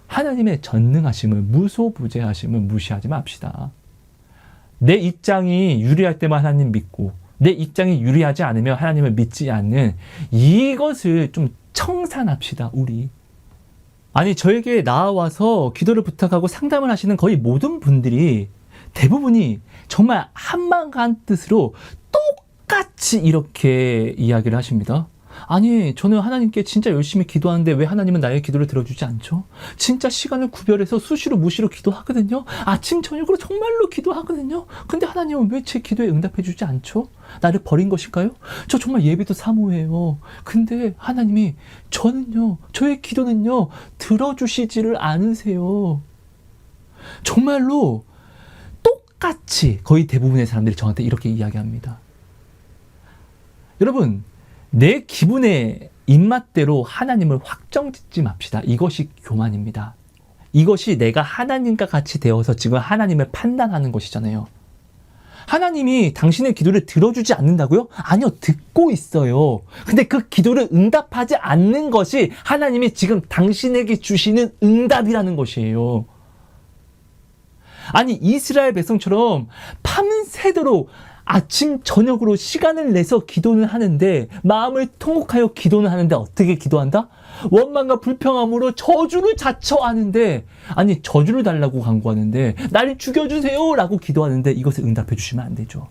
하나님의 전능하심을, 무소부재하심을 무시하지 맙시다. 내 입장이 유리할 때만 하나님 믿고, 내 입장이 유리하지 않으면 하나님을 믿지 않는 이것을 좀 청산합시다, 우리. 아니, 저에게 나와서 기도를 부탁하고 상담을 하시는 거의 모든 분들이 대부분이 정말 한마음 뜻으로 똑같이 이렇게 이야기를 하십니다. 아니, 저는 하나님께 진짜 열심히 기도하는데 왜 하나님은 나의 기도를 들어주지 않죠? 진짜 시간을 구별해서 수시로 무시로 기도하거든요. 아침 저녁으로 정말로 기도하거든요. 근데 하나님은 왜 제 기도에 응답해 주지 않죠? 나를 버린 것일까요? 저 정말 예배도 사모해요. 근데 하나님이 저의 기도는요, 들어주시지를 않으세요. 정말로 똑같이 거의 대부분의 사람들이 저한테 이렇게 이야기합니다. 여러분, 내 기분의 입맛대로 하나님을 확정짓지 맙시다. 이것이 교만입니다. 이것이 내가 하나님과 같이 되어서 지금 하나님을 판단하는 것이잖아요. 하나님이 당신의 기도를 들어주지 않는다고요? 아니요, 듣고 있어요. 근데 그 기도를 응답하지 않는 것이 하나님이 지금 당신에게 주시는 응답이라는 것이에요. 아니, 이스라엘 백성처럼 밤새도록 아침 저녁으로 시간을 내서 기도는 하는데, 마음을 통곡하여 기도는 하는데 어떻게 기도한다? 원망과 불평함으로 저주를 자처하는데, 아니, 저주를 달라고 간구하는데 나를 죽여주세요 라고 기도하는데 이것을 응답해 주시면 안 되죠.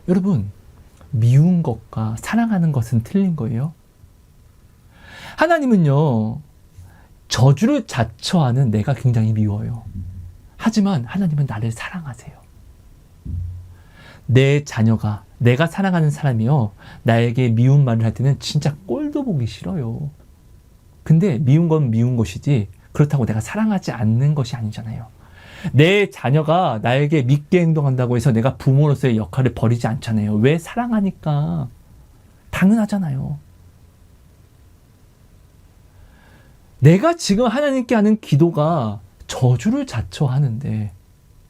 여러분, 미운 것과 사랑하는 것은 틀린 거예요. 하나님은요, 저주를 자처하는 내가 굉장히 미워요. 하지만 하나님은 나를 사랑하세요. 내 자녀가, 내가 사랑하는 사람이요, 나에게 미운 말을 할 때는 진짜 꼴도 보기 싫어요. 근데 미운 건 미운 것이지 그렇다고 내가 사랑하지 않는 것이 아니잖아요. 내 자녀가 나에게 밉게 행동한다고 해서 내가 부모로서의 역할을 버리지 않잖아요. 왜? 사랑하니까. 당연하잖아요. 내가 지금 하나님께 하는 기도가 저주를 자처하는데,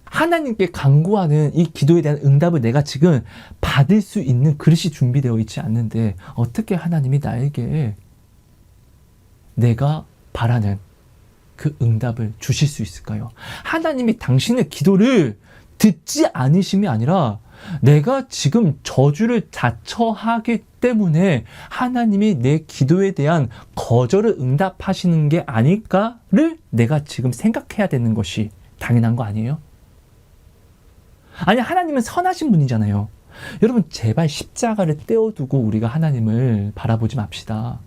하나님께 간구하는 이 기도에 대한 응답을 내가 지금 받을 수 있는 그릇이 준비되어 있지 않는데 어떻게 하나님이 나에게 내가 바라는 그 응답을 주실 수 있을까요? 하나님이 당신의 기도를 듣지 않으심이 아니라 내가 지금 저주를 자처하기 때문에 하나님이 내 기도에 대한 거절을 응답하시는 게 아닐까를 내가 지금 생각해야 되는 것이 당연한 거 아니에요? 아니, 하나님은 선하신 분이잖아요. 여러분, 제발 십자가를 떼어두고 우리가 하나님을 바라보지 맙시다.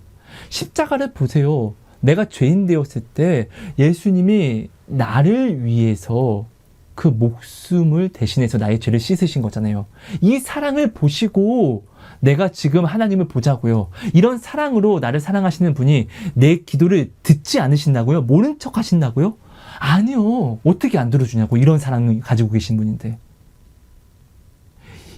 십자가를 보세요. 내가 죄인 되었을 때 예수님이 나를 위해서 그 목숨을 대신해서 나의 죄를 씻으신 거잖아요. 이 사랑을 보시고 내가 지금 하나님을 보자고요. 이런 사랑으로 나를 사랑하시는 분이 내 기도를 듣지 않으신다고요? 모른 척 하신다고요? 아니요. 어떻게 안 들어주냐고. 이런 사랑을 가지고 계신 분인데.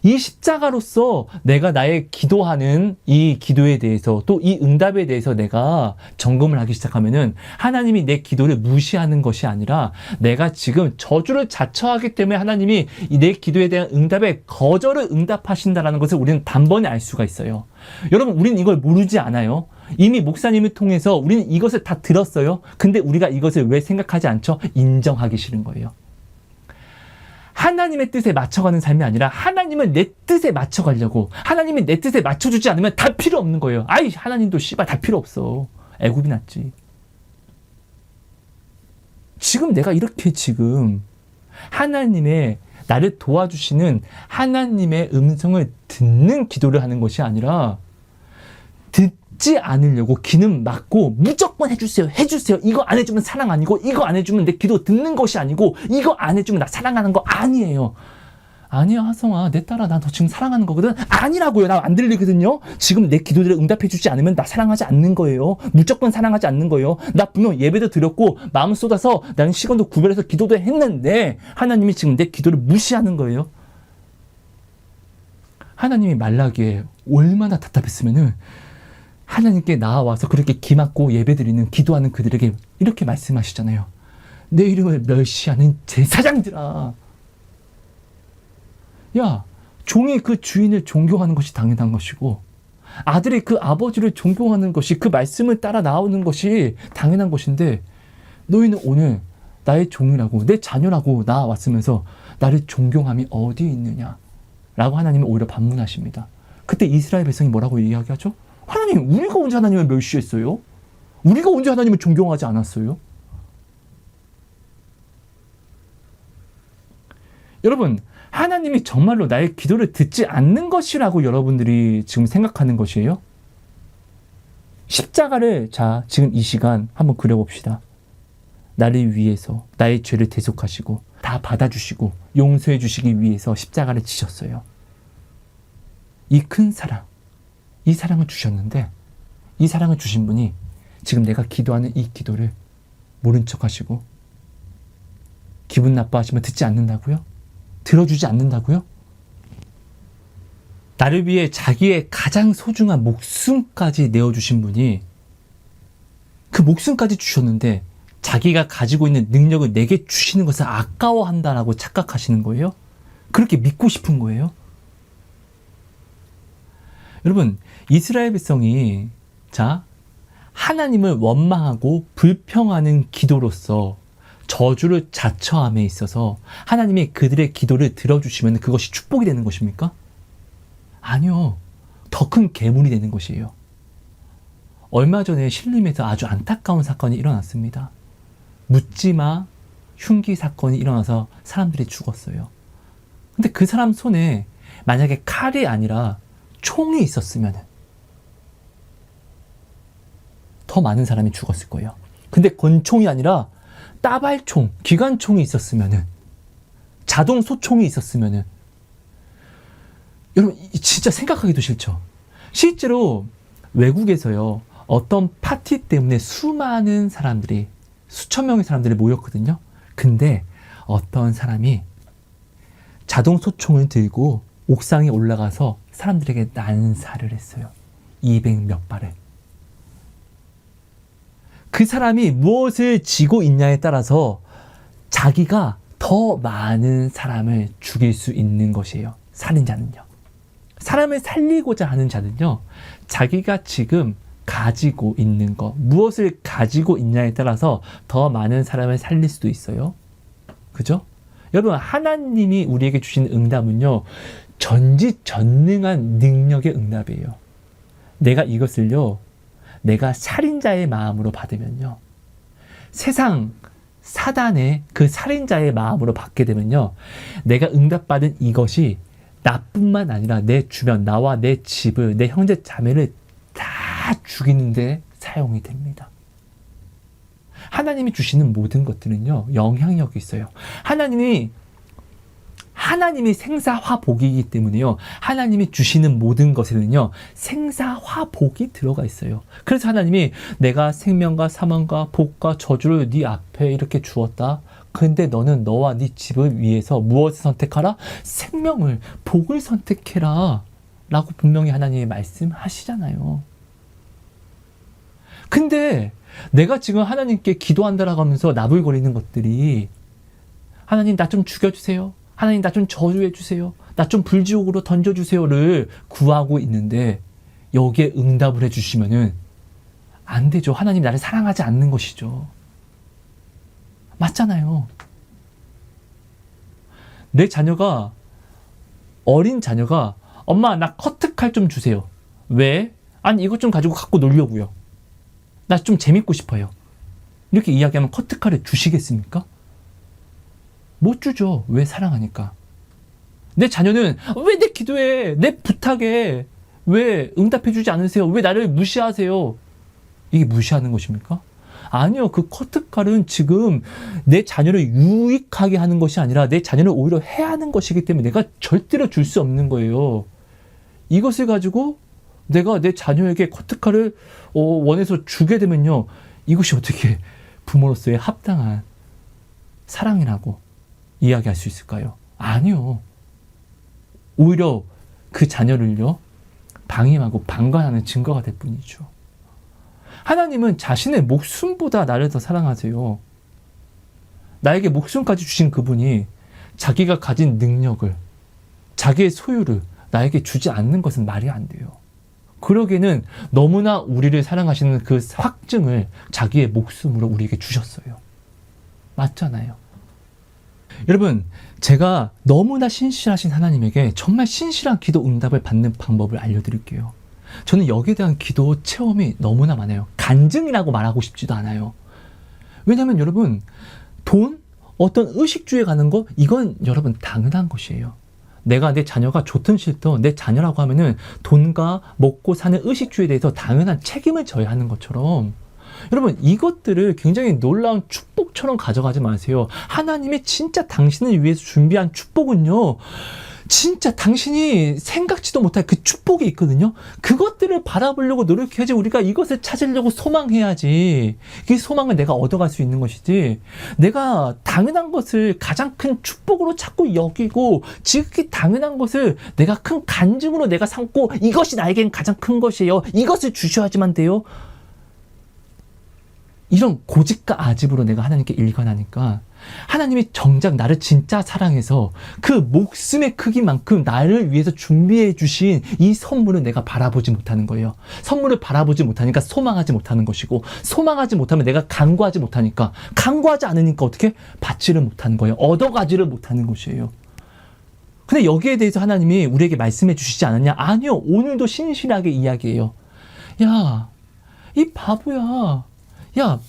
이 십자가로서 내가 나의 기도하는 이 기도에 대해서, 또 이 응답에 대해서 내가 점검을 하기 시작하면은 하나님이 내 기도를 무시하는 것이 아니라 내가 지금 저주를 자처하기 때문에 하나님이 내 기도에 대한 응답에 거절을 응답하신다라는 것을 우리는 단번에 알 수가 있어요. 여러분, 우리는 이걸 모르지 않아요. 이미 목사님을 통해서 우리는 이것을 다 들었어요. 근데 우리가 이것을 왜 생각하지 않죠? 인정하기 싫은 거예요. 하나님의 뜻에 맞춰가는 삶이 아니라 하나님을 내 뜻에 맞춰가려고, 하나님이 내 뜻에 맞춰주지 않으면 다 필요 없는 거예요. 아이, 하나님도 씨발 다 필요 없어. 애굽이 낫지. 지금 내가 이렇게 지금 하나님의 나를 도와주시는 하나님의 음성을 듣는 기도를 하는 것이 아니라 듣지 않으려고 귀는 막고 무조건 해주세요. 이거 안 해주면 사랑 아니고, 이거 안 해주면 내 기도 듣는 것이 아니고, 이거 안 해주면 나 사랑하는 거 아니에요. 아니야, 하성아, 내 딸아, 나 너 지금 사랑하는 거거든. 아니라고요. 나 안 들리거든요. 지금 내 기도들을 응답해주지 않으면 나 사랑하지 않는 거예요. 무조건 사랑하지 않는 거예요. 나 분명 예배도 드렸고 마음 쏟아서 나는 시간도 구별해서 기도도 했는데 하나님이 지금 내 기도를 무시하는 거예요. 하나님이 말라기에 얼마나 답답했으면은 하나님께 나와서 그렇게 기막고 예배드리는, 기도하는 그들에게 이렇게 말씀하시잖아요. 내 이름을 멸시하는 제사장들아. 야, 종이 그 주인을 존경하는 것이 당연한 것이고 아들이 그 아버지를 존경하는 것이, 그 말씀을 따라 나오는 것이 당연한 것인데, 너희는 오늘 나의 종이라고, 내 자녀라고 나왔으면서 나를 존경함이 어디 있느냐 라고 하나님은 오히려 반문하십니다. 그때 이스라엘 백성이 뭐라고 이야기하죠? 하나님, 우리가 언제 하나님을 멸시했어요? 우리가 언제 하나님을 존경하지 않았어요? 여러분, 하나님이 정말로 나의 기도를 듣지 않는 것이라고 여러분들이 지금 생각하는 것이에요? 십자가를 지금 이 시간 한번 그려봅시다. 나를 위해서 나의 죄를 대속하시고 다 받아주시고 용서해 주시기 위해서 십자가를 지셨어요. 이 큰 사랑, 이 사랑을 주셨는데, 이 사랑을 주신 분이 지금 내가 기도하는 이 기도를 모른 척 하시고 기분 나빠하시면 듣지 않는다고요? 들어주지 않는다고요? 나를 위해 자기의 가장 소중한 목숨까지 내어주신 분이 그 목숨까지 주셨는데 자기가 가지고 있는 능력을 내게 주시는 것을 아까워한다라고 착각하시는 거예요? 그렇게 믿고 싶은 거예요? 여러분, 이스라엘 백성이 하나님을 원망하고 불평하는 기도로서 저주를 자처함에 있어서 하나님이 그들의 기도를 들어주시면 그것이 축복이 되는 것입니까? 아니요. 더 큰 괴물이 되는 것이에요. 얼마 전에 신림에서 아주 안타까운 사건이 일어났습니다. 묻지마 흉기 사건이 일어나서 사람들이 죽었어요. 근데 그 사람 손에 만약에 칼이 아니라 총이 있었으면 더 많은 사람이 죽었을 거예요. 근데 권총이 아니라 따발총, 기관총이 있었으면, 자동 소총이 있었으면, 여러분 진짜 생각하기도 싫죠. 실제로 외국에서요, 어떤 파티 때문에 수많은 사람들이, 수천 명의 사람들이 모였거든요. 근데 어떤 사람이 자동 소총을 들고 옥상에 올라가서 사람들에게 난사를 했어요. 200몇 발을. 그 사람이 무엇을 지고 있냐에 따라서 자기가 더 많은 사람을 죽일 수 있는 것이에요. 살인자는요. 사람을 살리고자 하는 자는요, 자기가 지금 가지고 있는 것, 무엇을 가지고 있냐에 따라서 더 많은 사람을 살릴 수도 있어요. 그죠? 여러분, 하나님이 우리에게 주신 응답은요, 전지전능한 능력의 응답이에요. 내가 이것을요, 내가 살인자의 마음으로 받으면요, 세상 사단의 그 살인자의 마음으로 받게 되면요, 내가 응답받은 이것이 나뿐만 아니라 내 주변, 나와 내 집을, 내 형제 자매를 다 죽이는데 사용이 됩니다. 하나님이 주시는 모든 것들은요, 영향력이 있어요. 하나님이 생사화복이기 때문에요, 하나님이 주시는 모든 것에는요, 생사화복이 들어가 있어요. 그래서 하나님이 내가 생명과 사망과 복과 저주를 네 앞에 이렇게 주었다. 근데 너는 너와 네 집을 위해서 무엇을 선택하라? 생명을, 복을 선택해라 라고 분명히 하나님이 말씀하시잖아요. 근데 내가 지금 하나님께 기도한다라고 하면서 나불거리는 것들이, 하나님 나 좀 죽여주세요, 하나님 나 좀 저주해주세요, 나 좀 불지옥으로 던져주세요를 구하고 있는데 여기에 응답을 해주시면은 안 되죠. 하나님 나를 사랑하지 않는 것이죠. 맞잖아요. 내 자녀가, 어린 자녀가 엄마 나 커트칼 좀 주세요. 왜? 아니 이것 좀 가지고 갖고 놀려고요. 나 좀 재밌고 싶어요. 이렇게 이야기하면 커트칼을 주시겠습니까? 못 주죠. 왜? 사랑하니까. 내 자녀는 왜 내 기도에, 내 부탁에 왜 응답해주지 않으세요? 왜 나를 무시하세요? 이게 무시하는 것입니까? 아니요. 그 커트칼은 지금 내 자녀를 유익하게 하는 것이 아니라 내 자녀를 오히려 해하는 것이기 때문에 내가 절대로 줄 수 없는 거예요. 이것을 가지고 내가 내 자녀에게 커트칼을 원해서 주게 되면요, 이것이 어떻게 부모로서의 합당한 사랑이라고 이야기할 수 있을까요? 아니요. 오히려 그 자녀를요, 방임하고 방관하는 증거가 될 뿐이죠. 하나님은 자신의 목숨보다 나를 더 사랑하세요. 나에게 목숨까지 주신 그분이 자기가 가진 능력을, 자기의 소유를 나에게 주지 않는 것은 말이 안 돼요. 그러기에는 너무나 우리를 사랑하시는 그 확증을 자기의 목숨으로 우리에게 주셨어요. 맞잖아요. 여러분, 제가 너무나 신실하신 하나님에게 정말 신실한 기도 응답을 받는 방법을 알려드릴게요. 저는 여기에 대한 기도 체험이 너무나 많아요. 간증이라고 말하고 싶지도 않아요. 왜냐하면 여러분, 돈, 어떤 의식주에 가는 거, 이건 여러분 당연한 것이에요. 내가 내 자녀가 좋든 싫든 내 자녀라고 하면은 돈과 먹고 사는 의식주에 대해서 당연한 책임을 져야 하는 것처럼, 여러분 이것들을 굉장히 놀라운 축복처럼 가져가지 마세요. 하나님이 진짜 당신을 위해서 준비한 축복은요, 진짜 당신이 생각지도 못할 그 축복이 있거든요. 그것들을 바라보려고 노력해야지, 우리가 이것을 찾으려고 소망해야지. 그 소망을 내가 얻어갈 수 있는 것이지, 내가 당연한 것을 가장 큰 축복으로 자꾸 여기고 지극히 당연한 것을 내가 큰 간증으로 내가 삼고 이것이 나에겐 가장 큰 것이에요, 이것을 주셔야지만 돼요. 이런 고집과 아집으로 내가 하나님께 일관하니까 하나님이 정작 나를 진짜 사랑해서 그 목숨의 크기만큼 나를 위해서 준비해 주신 이 선물을 내가 바라보지 못하는 거예요. 선물을 바라보지 못하니까 소망하지 못하는 것이고, 소망하지 못하면 내가 간구하지 못하니까, 간구하지 않으니까 어떻게? 받지를 못하는 거예요. 얻어가지를 못하는 것이에요. 근데 여기에 대해서 하나님이 우리에게 말씀해 주시지 않았냐? 아니요. 오늘도 신실하게 이야기해요. 야, 이 바보야. 야,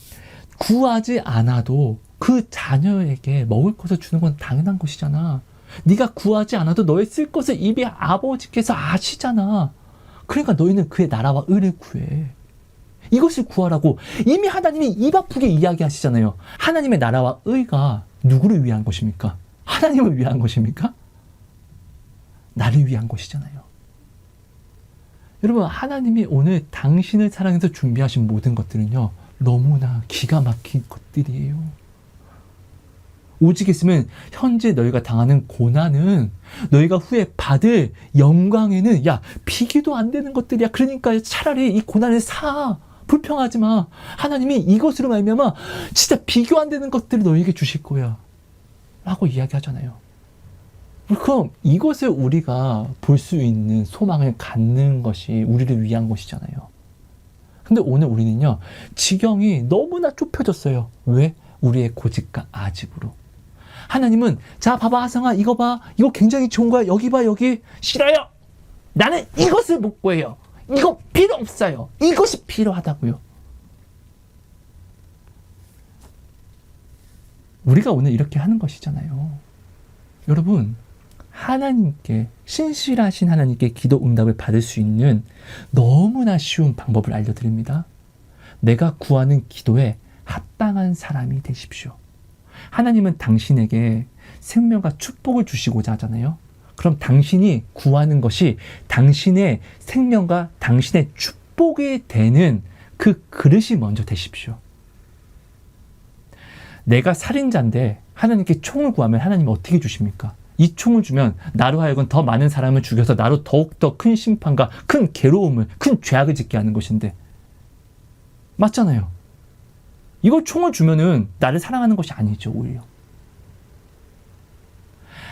구하지 않아도 그 자녀에게 먹을 것을 주는 건 당연한 것이잖아. 네가 구하지 않아도 너의 쓸 것을 이미 아버지께서 아시잖아. 그러니까 너희는 그의 나라와 의를 구해. 이것을 구하라고 이미 하나님이 입 아프게 이야기하시잖아요. 하나님의 나라와 의가 누구를 위한 것입니까? 하나님을 위한 것입니까? 나를 위한 것이잖아요. 여러분, 하나님이 오늘 당신을 사랑해서 준비하신 모든 것들은요, 너무나 기가 막힌 것들이에요. 오직 있으면 현재 너희가 당하는 고난은 너희가 후에 받을 영광에는 야, 비교도 안 되는 것들이야. 그러니까 차라리 이 고난을 불평하지 마. 하나님이 이것으로 말미암아 진짜 비교 안 되는 것들을 너희에게 주실 거야 라고 이야기하잖아요. 그럼 이것을 우리가 볼 수 있는 소망을 갖는 것이 우리를 위한 것이잖아요. 근데 오늘 우리는요, 지경이 너무나 좁혀졌어요. 왜? 우리의 고집과 아집으로. 하나님은 자, 봐봐 하성아, 이거 봐, 이거 굉장히 좋은 거야, 여기 봐, 여기. 싫어요. 나는 이것을 못 구해요. 이거 필요 없어요. 이것이 필요하다고요. 우리가 오늘 이렇게 하는 것이잖아요. 여러분, 하나님께, 신실하신 하나님께 기도 응답을 받을 수 있는 너무나 쉬운 방법을 알려드립니다. 내가 구하는 기도에 합당한 사람이 되십시오. 하나님은 당신에게 생명과 축복을 주시고자 하잖아요. 그럼 당신이 구하는 것이 당신의 생명과 당신의 축복이 되는 그 그릇이 먼저 되십시오. 내가 살인자인데 하나님께 총을 구하면 하나님은 어떻게 주십니까? 이 총을 주면 나로 하여금 더 많은 사람을 죽여서 나로 더욱더 큰 심판과 큰 괴로움을, 큰 죄악을 짓게 하는 것인데, 맞잖아요. 이걸 총을 주면은 나를 사랑하는 것이 아니죠, 오히려.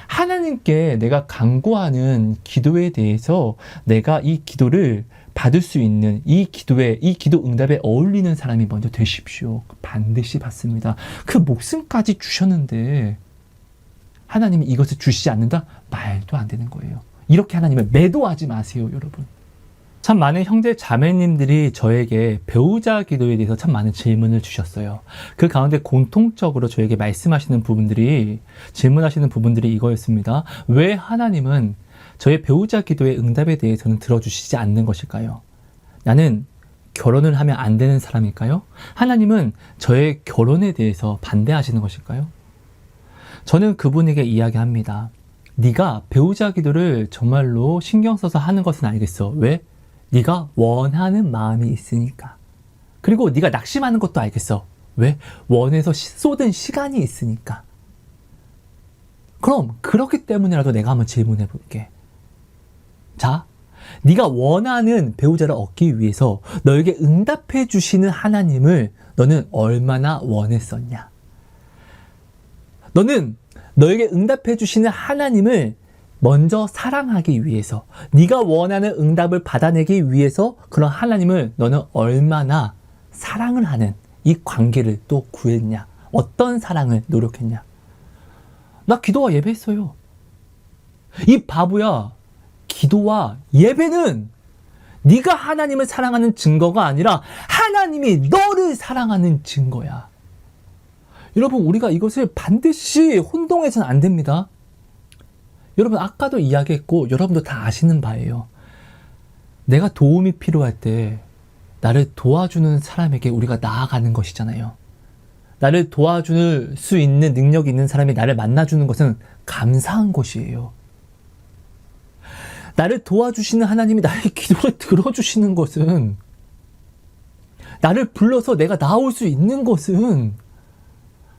하나님께 내가 간구하는 기도에 대해서 내가 이 기도를 받을 수 있는 이 기도 응답에 어울리는 사람이 먼저 되십시오. 반드시 받습니다. 그 목숨까지 주셨는데 하나님이 이것을 주시지 않는다? 말도 안 되는 거예요. 이렇게 하나님을 매도하지 마세요, 여러분. 참 많은 형제 자매님들이 저에게 배우자 기도에 대해서 참 많은 질문을 주셨어요. 그 가운데 공통적으로 저에게 질문하시는 부분들이 이거였습니다. 왜 하나님은 저의 배우자 기도의 응답에 대해서는 들어주시지 않는 것일까요? 나는 결혼을 하면 안 되는 사람일까요? 하나님은 저의 결혼에 대해서 반대하시는 것일까요? 저는 그분에게 이야기합니다. 네가 배우자 기도를 정말로 신경 써서 하는 것은 알겠어. 왜? 네가 원하는 마음이 있으니까. 그리고 네가 낙심하는 것도 알겠어. 왜? 원해서 쏟은 시간이 있으니까. 그럼 그렇기 때문이라도 내가 한번 질문해 볼게. 자, 네가 원하는 배우자를 얻기 위해서 너에게 응답해 주시는 하나님을 너는 얼마나 원했었냐? 너는 너에게 응답해 주시는 하나님을 먼저 사랑하기 위해서, 네가 원하는 응답을 받아내기 위해서 그런 하나님을 너는 얼마나 사랑을 하는 이 관계를 또 구했냐? 어떤 사랑을 노력했냐? 나 기도와 예배했어요. 이 바보야, 기도와 예배는 네가 하나님을 사랑하는 증거가 아니라 하나님이 너를 사랑하는 증거야. 여러분, 우리가 이것을 반드시 혼동해서는 안 됩니다. 여러분, 아까도 이야기했고 여러분도 다 아시는 바예요. 내가 도움이 필요할 때 나를 도와주는 사람에게 우리가 나아가는 것이잖아요. 나를 도와줄 수 있는 능력이 있는 사람이 나를 만나주는 것은 감사한 것이에요. 나를 도와주시는 하나님이 나의 기도를 들어주시는 것은, 나를 불러서 내가 나올 수 있는 것은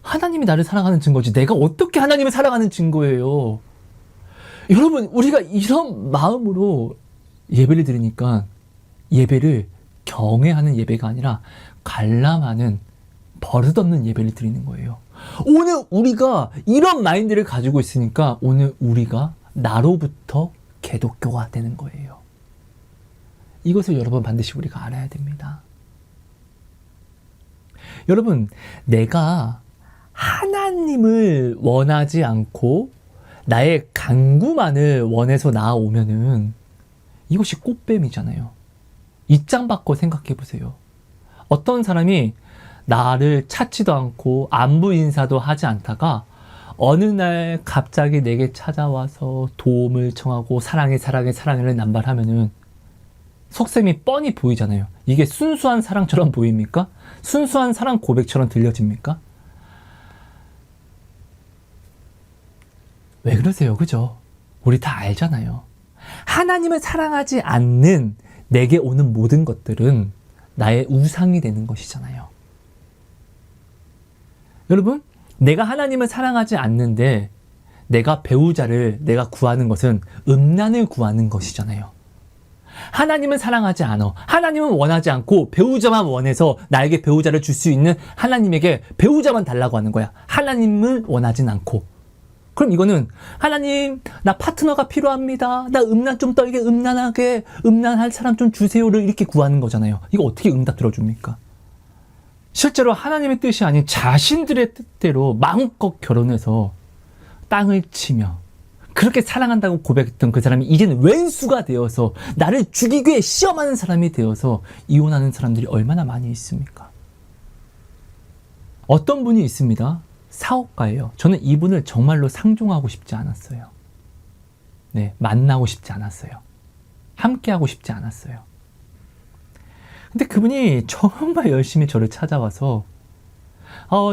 하나님이 나를 사랑하는 증거지, 내가 어떻게 하나님을 사랑하는 증거예요. 여러분, 우리가 이런 마음으로 예배를 드리니까 예배를 경외하는 예배가 아니라 관람하는, 버릇없는 예배를 드리는 거예요. 오늘 우리가 이런 마인드를 가지고 있으니까 오늘 우리가 나로부터 기독교가 되는 거예요. 이것을 여러분 반드시 우리가 알아야 됩니다. 여러분, 내가 하나님을 원하지 않고 나의 강구만을 원해서 나아오면은 이것이 꽃뱀이잖아요. 입장 바꿔 생각해 보세요. 어떤 사람이 나를 찾지도 않고 안부 인사도 하지 않다가 어느 날 갑자기 내게 찾아와서 도움을 청하고 사랑을 남발하면은 속셈이 뻔히 보이잖아요. 이게 순수한 사랑처럼 보입니까? 순수한 사랑 고백처럼 들려집니까? 왜 그러세요? 그죠? 우리 다 알잖아요. 하나님을 사랑하지 않는 내게 오는 모든 것들은 나의 우상이 되는 것이잖아요. 여러분, 내가 하나님을 사랑하지 않는데 내가 배우자를 내가 구하는 것은 음란을 구하는 것이잖아요. 하나님을 사랑하지 않아. 하나님은 원하지 않고 배우자만 원해서 나에게 배우자를 줄 수 있는 하나님에게 배우자만 달라고 하는 거야. 하나님을 원하진 않고. 그럼 이거는 하나님, 나 파트너가 필요합니다. 나 음란 좀 떨게 음란하게 음란할 사람 좀 주세요를 이렇게 구하는 거잖아요. 이거 어떻게 응답 들어줍니까? 실제로 하나님의 뜻이 아닌 자신들의 뜻대로 마음껏 결혼해서 땅을 치며 그렇게 사랑한다고 고백했던 그 사람이 이제는 왼수가 되어서 나를 죽이기 위해 시험하는 사람이 되어서 이혼하는 사람들이 얼마나 많이 있습니까? 어떤 분이 있습니다. 사업가예요. 저는 이분을 정말로 상종하고 싶지 않았어요. 네, 만나고 싶지 않았어요. 함께하고 싶지 않았어요. 근데 그분이 정말 열심히 저를 찾아와서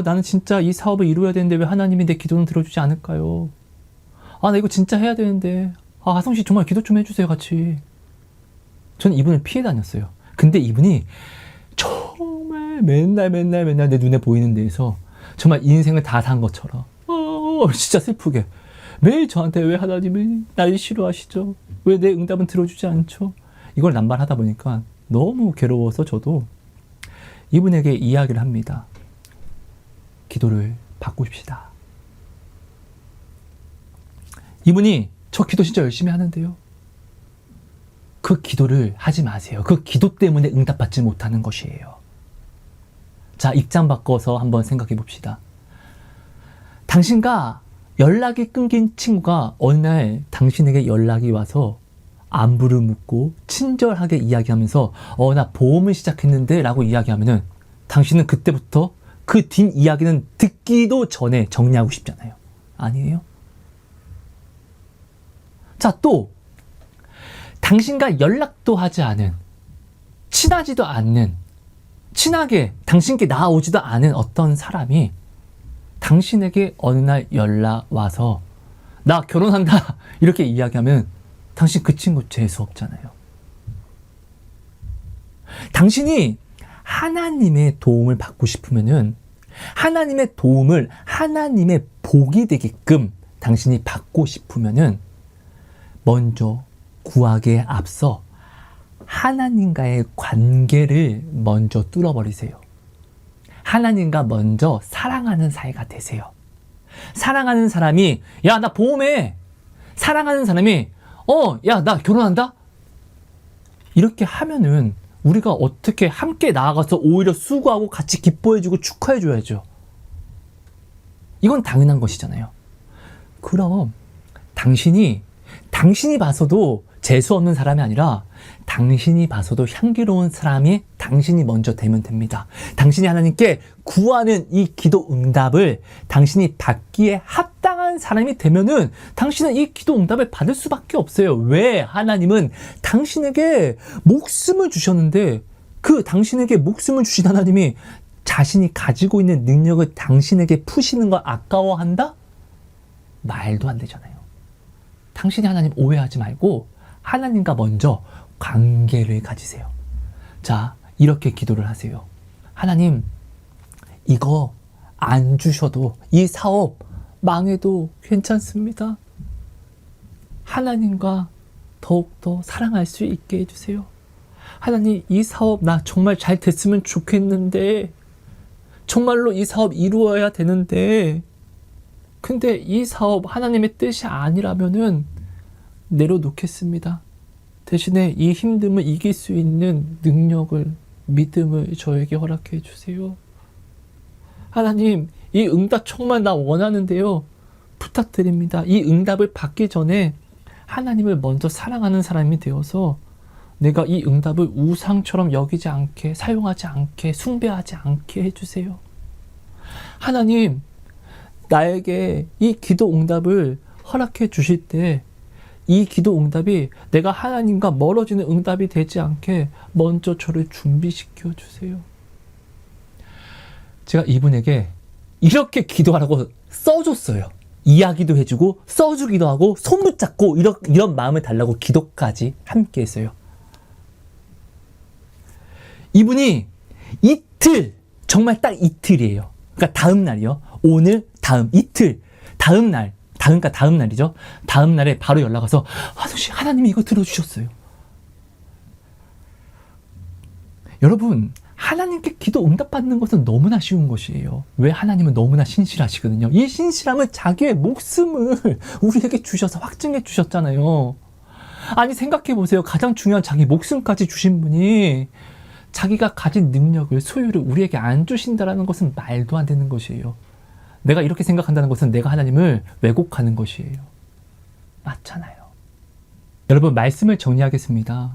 나는 진짜 이 사업을 이루어야 되는데 왜 하나님이 내 기도는 들어주지 않을까요? 나 이거 진짜 해야 되는데 하성씨 정말 기도 좀 해주세요 같이. 저는 이분을 피해 다녔어요. 근데 이분이 정말 맨날 내 눈에 보이는 데에서 정말 인생을 다 산 것처럼 진짜 슬프게 매일 저한테 왜 하나님이 날 싫어하시죠? 왜 내 응답은 들어주지 않죠? 이걸 남발하다 보니까 너무 괴로워서 저도 이분에게 이야기를 합니다. 기도를 바꾸십시다. 이분이 저 기도 진짜 열심히 하는데요. 그 기도를 하지 마세요. 그 기도 때문에 응답받지 못하는 것이에요. 자, 입장 바꿔서 한번 생각해 봅시다. 당신과 연락이 끊긴 친구가 어느 날 당신에게 연락이 와서 안부를 묻고 친절하게 이야기하면서 나 보험을 시작했는데 라고 이야기하면은 당신은 그때부터 그 뒷 이야기는 듣기도 전에 정리하고 싶잖아요. 아니에요? 자, 또 당신과 연락도 하지 않은, 친하지도 않는, 친하게 당신께 나아오지도 않은 어떤 사람이 당신에게 어느 날 연락 와서 나 결혼한다 이렇게 이야기하면 당신 그 친구 재수 없잖아요. 당신이 하나님의 도움을 받고 싶으면은 하나님의 도움을 하나님의 복이 되게끔 당신이 받고 싶으면은 먼저 구하기에 앞서 하나님과의 관계를 먼저 뚫어버리세요. 하나님과 먼저 사랑하는 사이가 되세요. 사랑하는 사람이 야, 나 보험해. 사랑하는 사람이 야, 나 결혼한다? 이렇게 하면은 우리가 어떻게 함께 나아가서 오히려 수고하고 같이 기뻐해주고 축하해줘야죠. 이건 당연한 것이잖아요. 그럼 당신이 봐서도 재수없는 사람이 아니라 당신이 봐서도 향기로운 사람이 당신이 먼저 되면 됩니다. 당신이 하나님께 구하는 이 기도 응답을 당신이 받기에 합당한 사람이 되면은 당신은 이 기도 응답을 받을 수밖에 없어요. 왜? 하나님은 당신에게 목숨을 주셨는데 그 당신에게 목숨을 주신 하나님이 자신이 가지고 있는 능력을 당신에게 푸시는 걸 아까워한다? 말도 안 되잖아요. 당신이 하나님 오해하지 말고 하나님과 먼저 관계를 가지세요. 자, 이렇게 기도를 하세요. 하나님, 이거 안 주셔도 이 사업 망해도 괜찮습니다. 하나님과 더욱더 사랑할 수 있게 해주세요. 하나님, 이 사업 나 정말 잘 됐으면 좋겠는데 정말로 이 사업 이루어야 되는데 근데 이 사업 하나님의 뜻이 아니라면은 내려놓겠습니다. 대신에 이 힘듦을 이길 수 있는 능력을, 믿음을 저에게 허락해 주세요. 하나님, 이 응답 정말 나 원하는데요. 부탁드립니다. 이 응답을 받기 전에 하나님을 먼저 사랑하는 사람이 되어서 내가 이 응답을 우상처럼 여기지 않게, 사용하지 않게, 숭배하지 않게 해주세요. 하나님, 나에게 이 기도 응답을 허락해 주실 때 이 기도 응답이 내가 하나님과 멀어지는 응답이 되지 않게 먼저 저를 준비시켜 주세요. 제가 이분에게 이렇게 기도하라고 써줬어요. 이야기도 해주고 써주기도 하고 손 붙잡고 이런 마음을 달라고 기도까지 함께 했어요. 이분이 이틀, 정말 딱 이틀이에요. 그러니까 다음 날이요. 오늘, 다음, 이틀, 다음 날, 다음 날이죠. 다음 날에 바로 연락 와서 화숙씨, 하나님이 이거 들어주셨어요. 여러분, 하나님께 기도 응답받는 것은 너무나 쉬운 것이에요. 왜? 하나님은 너무나 신실하시거든요. 이 신실함을 자기의 목숨을 우리에게 주셔서 확증해 주셨잖아요. 아니, 생각해 보세요. 가장 중요한 자기 목숨까지 주신 분이 자기가 가진 능력을, 소유를 우리에게 안 주신다는 것은 말도 안 되는 것이에요. 내가 이렇게 생각한다는 것은 내가 하나님을 왜곡하는 것이에요. 맞잖아요. 여러분, 말씀을 정리하겠습니다.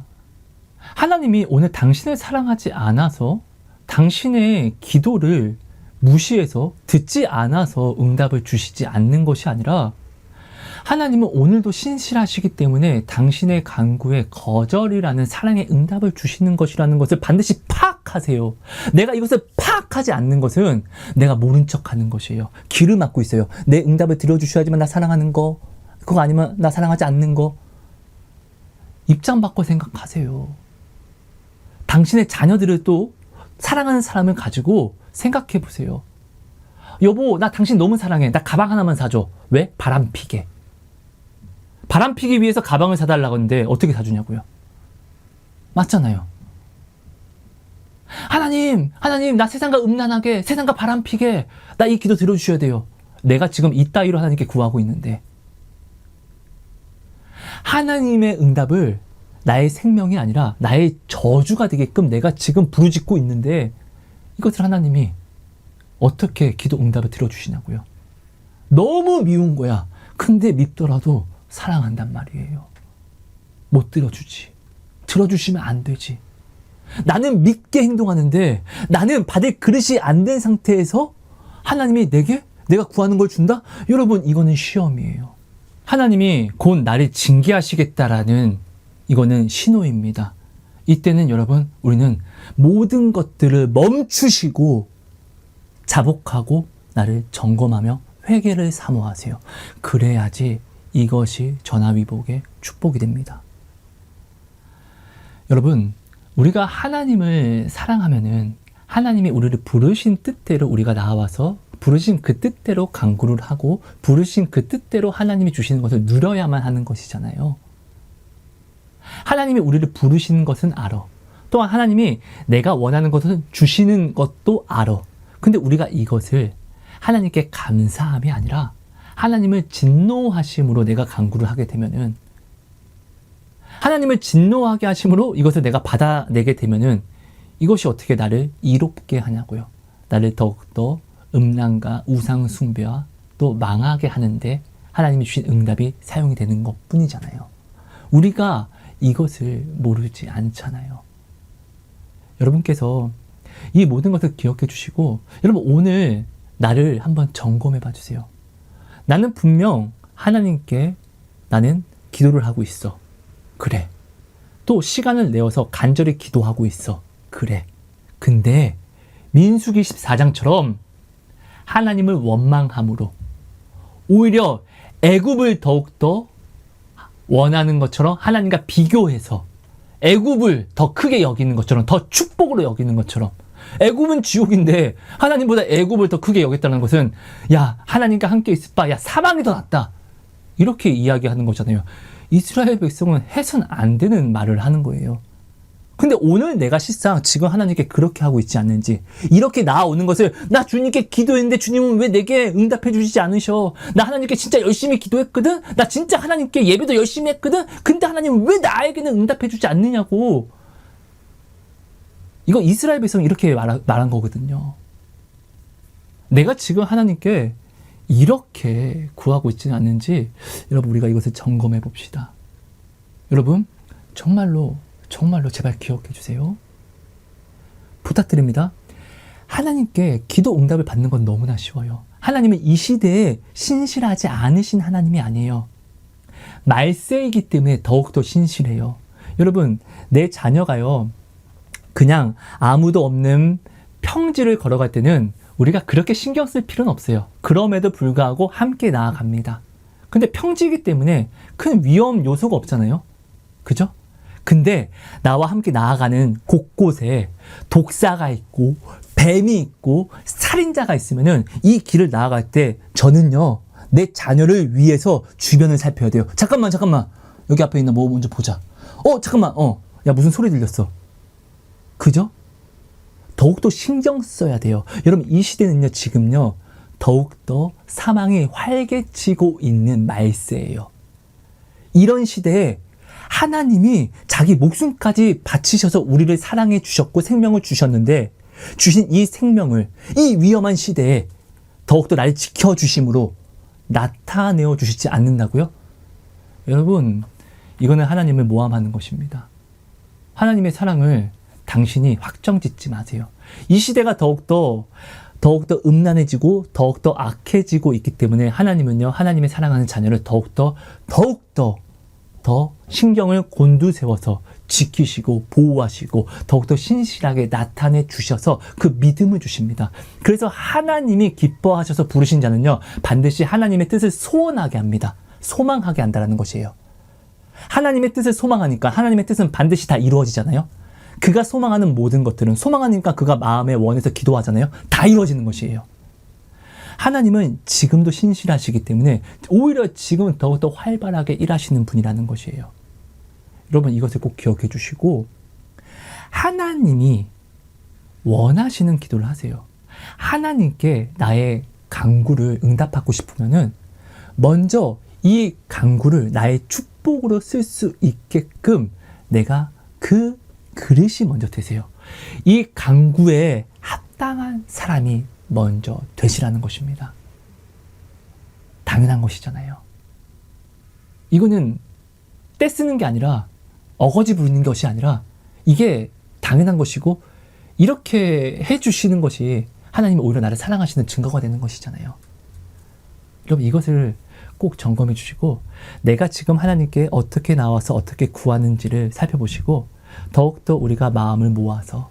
하나님이 오늘 당신을 사랑하지 않아서 당신의 기도를 무시해서 듣지 않아서 응답을 주시지 않는 것이 아니라 하나님은 오늘도 신실하시기 때문에 당신의 간구에 거절이라는 사랑의 응답을 주시는 것이라는 것을 반드시 파악하세요. 내가 이것을 파악하지 않는 것은 내가 모른 척하는 것이에요. 귀를 막고 있어요. 내 응답을 들어주셔야지만 나 사랑하는 거, 그거 아니면 나 사랑하지 않는 거. 입장 바꿔 생각하세요. 당신의 자녀들을 또 사랑하는 사람을 가지고 생각해 보세요. 여보, 나 당신 너무 사랑해. 나 가방 하나만 사줘. 왜? 바람 피게. 바람 피기 위해서 가방을 사달라고 하는데 어떻게 사주냐고요? 맞잖아요. 하나님, 나 세상과 음란하게, 세상과 바람 피게, 나 이 기도 들어주셔야 돼요. 내가 지금 이따위로 하나님께 구하고 있는데. 하나님의 응답을 나의 생명이 아니라 나의 저주가 되게끔 내가 지금 부르짖고 있는데 이것을 하나님이 어떻게 기도 응답을 들어주시냐고요. 너무 미운 거야. 근데 밉더라도 사랑한단 말이에요. 못 들어주지. 들어주시면 안 되지. 나는 믿게 행동하는데 나는 받을 그릇이 안 된 상태에서 하나님이 내게 내가 구하는 걸 준다? 여러분, 이거는 시험이에요. 하나님이 곧 나를 징계하시겠다라는 이거는 신호입니다. 이때는 여러분, 우리는 모든 것들을 멈추시고 자복하고 나를 점검하며 회개를 사모하세요. 그래야지 이것이 전화위복의 축복이 됩니다. 여러분, 우리가 하나님을 사랑하면은 하나님이 우리를 부르신 뜻대로 우리가 나와서 부르신 그 뜻대로 간구를 하고 부르신 그 뜻대로 하나님이 주시는 것을 누려야만 하는 것이잖아요. 하나님이 우리를 부르시는 것은 알아. 또한 하나님이 내가 원하는 것을 주시는 것도 알아. 근데 우리가 이것을 하나님께 감사함이 아니라 하나님을 진노하심으로 내가 간구를 하게 되면은, 하나님을 진노하게 하심으로 이것을 내가 받아내게 되면은 이것이 어떻게 나를 이롭게 하냐고요. 나를 더욱더 음란과 우상 숭배와 또 망하게 하는데 하나님이 주신 응답이 사용이 되는 것 뿐이잖아요. 우리가 이것을 모르지 않잖아요. 여러분께서 이 모든 것을 기억해 주시고, 여러분 오늘 나를 한번 점검해 봐 주세요. 나는 분명 하나님께 나는 기도를 하고 있어. 그래. 또 시간을 내어서 간절히 기도하고 있어. 그래. 근데 민수기 14장처럼 하나님을 원망함으로 오히려 애굽을 더욱더 원하는 것처럼 하나님과 비교해서 애굽을 더 크게 여기는 것처럼, 더 축복으로 여기는 것처럼, 애굽은 지옥인데 하나님보다 애굽을 더 크게 여겼다는 것은, 야, 하나님과 함께 있을 바, 야, 사망이 더 낫다, 이렇게 이야기하는 거잖아요. 이스라엘 백성은 해서는 안 되는 말을 하는 거예요. 근데 오늘 내가 실상 지금 하나님께 그렇게 하고 있지 않는지, 이렇게 나아오는 것을, 나 주님께 기도했는데 주님은 왜 내게 응답해 주시지 않으셔? 나 하나님께 진짜 열심히 기도했거든? 나 진짜 하나님께 예배도 열심히 했거든? 근데 하나님은 왜 나에게는 응답해 주지 않느냐고. 이거 이스라엘 백성이 이렇게 말한 거거든요. 내가 지금 하나님께 이렇게 구하고 있지는 않는지, 여러분 우리가 이것을 점검해 봅시다. 여러분 정말로 제발 기억해 주세요. 부탁드립니다. 하나님께 기도 응답을 받는 건 너무나 쉬워요. 하나님은 이 시대에 신실하지 않으신 하나님이 아니에요. 말세이기 때문에 더욱더 신실해요. 여러분, 내 자녀가요, 그냥 아무도 없는 평지를 걸어갈 때는 우리가 그렇게 신경 쓸 필요는 없어요. 그럼에도 불구하고 함께 나아갑니다. 근데 평지이기 때문에 큰 위험 요소가 없잖아요. 그죠? 근데 나와 함께 나아가는 곳곳에 독사가 있고 뱀이 있고 살인자가 있으면은 이 길을 나아갈 때 저는요, 내 자녀를 위해서 주변을 살펴야 돼요. 잠깐만. 여기 앞에 있나 뭐 먼저 보자. 잠깐만. 야, 무슨 소리 들렸어. 그죠? 더욱더 신경 써야 돼요. 여러분, 이 시대는요, 지금요, 더욱더 사망이 활개치고 있는 말세예요. 이런 시대에 하나님이 자기 목숨까지 바치셔서 우리를 사랑해 주셨고 생명을 주셨는데, 주신 이 생명을 이 위험한 시대에 더욱더 나를 지켜주심으로 나타내어 주시지 않는다고요? 여러분, 이거는 하나님을 모함하는 것입니다. 하나님의 사랑을 당신이 확정짓지 마세요. 이 시대가 더욱더 음란해지고 더욱더 악해지고 있기 때문에 하나님은요, 하나님의 사랑하는 자녀를 더욱더 더 신경을 곤두세워서 지키시고 보호하시고 더욱더 신실하게 나타내 주셔서 그 믿음을 주십니다. 그래서 하나님이 기뻐하셔서 부르신 자는요, 반드시 하나님의 뜻을 소원하게 합니다. 소망하게 한다는 것이에요. 하나님의 뜻을 소망하니까 하나님의 뜻은 반드시 다 이루어지잖아요. 그가 소망하는 모든 것들은, 소망하니까 그가 마음에 원해서 기도하잖아요. 다 이루어지는 것이에요. 하나님은 지금도 신실하시기 때문에 오히려 지금은 더욱더 활발하게 일하시는 분이라는 것이에요. 여러분, 이것을 꼭 기억해 주시고, 하나님이 원하시는 기도를 하세요. 하나님께 나의 간구를 응답받고 싶으면은 먼저 이 간구를 나의 축복으로 쓸 수 있게끔 내가 그 그릇이 먼저 되세요. 이 간구에 합당한 사람이 먼저 되시라는 것입니다. 당연한 것이잖아요. 이거는 떼쓰는 게 아니라, 어거지 부리는 것이 아니라, 이게 당연한 것이고, 이렇게 해주시는 것이 하나님이 오히려 나를 사랑하시는 증거가 되는 것이잖아요. 여러분, 이것을 꼭 점검해 주시고, 내가 지금 하나님께 어떻게 나와서 어떻게 구하는지를 살펴보시고, 더욱더 우리가 마음을 모아서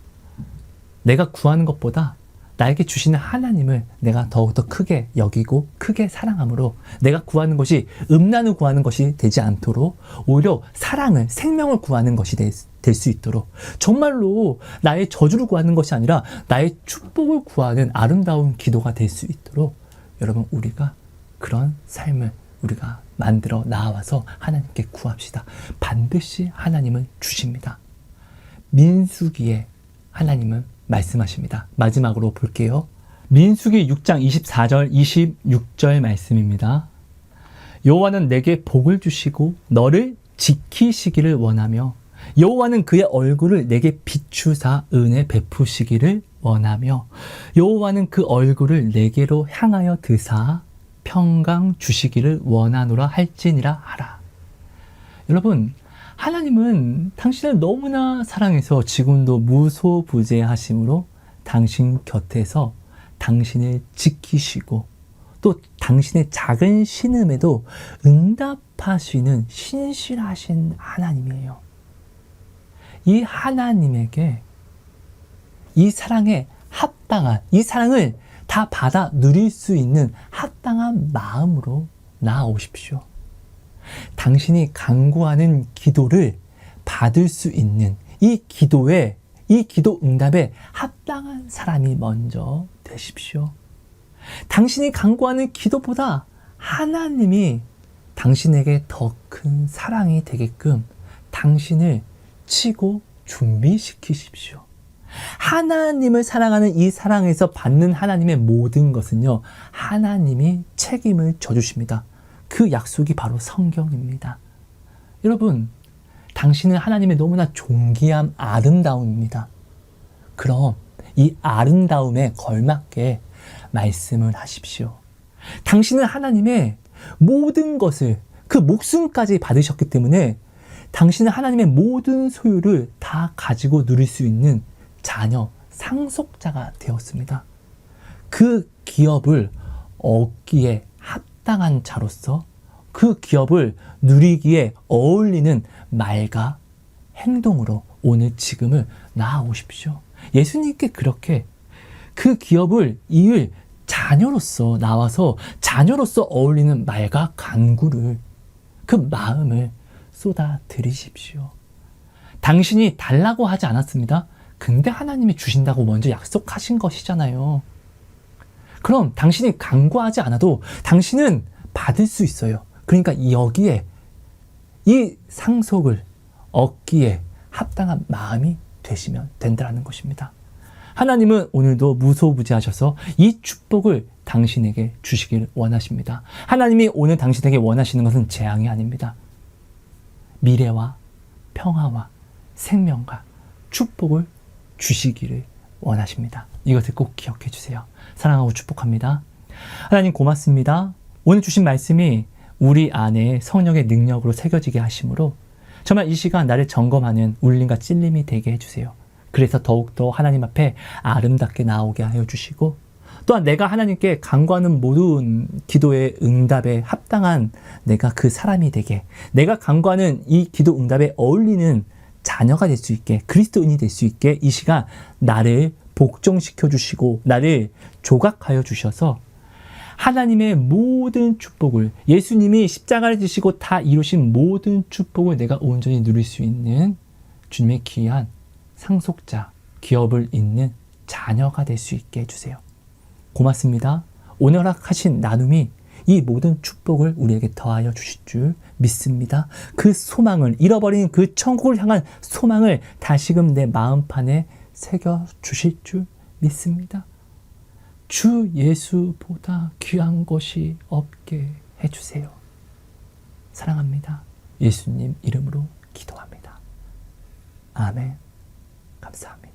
내가 구하는 것보다 나에게 주시는 하나님을 내가 더욱더 크게 여기고 크게 사랑함으로, 내가 구하는 것이 음란을 구하는 것이 되지 않도록 오히려 사랑을, 생명을 구하는 것이 될 수 있도록, 정말로 나의 저주를 구하는 것이 아니라 나의 축복을 구하는 아름다운 기도가 될 수 있도록, 여러분, 우리가 그런 삶을 우리가 만들어 나와서 하나님께 구합시다. 반드시 하나님은 주십니다. 민수기에 하나님은 말씀하십니다. 마지막으로 볼게요. 민수기 6장 24절 26절 말씀입니다. 여호와는 내게 복을 주시고 너를 지키시기를 원하며 여호와는 그의 얼굴을 내게 비추사 은혜 베푸시기를 원하며 여호와는 그 얼굴을 내게로 향하여 드사 평강 주시기를 원하노라 할지니라 하라. 여러분, 하나님은 당신을 너무나 사랑해서 지금도 무소부재하심으로 당신 곁에서 당신을 지키시고 또 당신의 작은 신음에도 응답하시는 신실하신 하나님이에요. 이 하나님에게 이 사랑에 합당한, 이 사랑을 다 받아 누릴 수 있는 합당한 마음으로 나아오십시오. 당신이 간구하는 기도를 받을 수 있는 이 기도 응답에 합당한 사람이 먼저 되십시오. 당신이 간구하는 기도보다 하나님이 당신에게 더 큰 사랑이 되게끔 당신을 치고 준비시키십시오. 하나님을 사랑하는 이 사랑에서 받는 하나님의 모든 것은요, 하나님이 책임을 져주십니다. 그 약속이 바로 성경입니다. 여러분, 당신은 하나님의 너무나 존귀함, 아름다움입니다. 그럼 이 아름다움에 걸맞게 말씀을 하십시오. 당신은 하나님의 모든 것을, 그 목숨까지 받으셨기 때문에 당신은 하나님의 모든 소유를 다 가지고 누릴 수 있는 자녀, 상속자가 되었습니다. 그 기업을 얻기에 합당한 자로서 그 기업을 누리기에 어울리는 말과 행동으로 오늘 지금을 나아오십시오. 예수님께 그렇게 그 기업을 이을 자녀로서 나와서 자녀로서 어울리는 말과 간구를, 그 마음을 쏟아드리십시오. 당신이 달라고 하지 않았습니다. 근데 하나님이 주신다고 먼저 약속하신 것이잖아요. 그럼 당신이 간구하지 않아도 당신은 받을 수 있어요. 그러니까 여기에 이 상속을 얻기에 합당한 마음이 되시면 된다는 것입니다. 하나님은 오늘도 무소부재하셔서 이 축복을 당신에게 주시길 원하십니다. 하나님이 오늘 당신에게 원하시는 것은 재앙이 아닙니다. 미래와 평화와 생명과 축복을 주시기를 원하십니다. 이것을 꼭 기억해 주세요. 사랑하고 축복합니다. 하나님 고맙습니다. 오늘 주신 말씀이 우리 안에 성령의 능력으로 새겨지게 하심으로 정말 이 시간 나를 점검하는 울림과 찔림이 되게 해주세요. 그래서 더욱더 하나님 앞에 아름답게 나오게 하여 주시고, 또한 내가 하나님께 간구하는 모든 기도의 응답에 합당한 내가 그 사람이 되게, 내가 간구하는 이 기도 응답에 어울리는 자녀가 될 수 있게, 그리스도인이 될 수 있게 이 시간 나를 복종시켜 주시고 나를 조각하여 주셔서 하나님의 모든 축복을, 예수님이 십자가를 지시고 다 이루신 모든 축복을 내가 온전히 누릴 수 있는 주님의 귀한 상속자, 기업을 잇는 자녀가 될 수 있게 해주세요. 고맙습니다. 오늘 허락하신 나눔이 이 모든 축복을 우리에게 더하여 주실 줄 믿습니다. 그 소망을, 잃어버린 그 천국을 향한 소망을 다시금 내 마음판에 새겨 주실 줄 믿습니다. 주 예수보다 귀한 것이 없게 해주세요. 사랑합니다. 예수님 이름으로 기도합니다. 아멘. 감사합니다.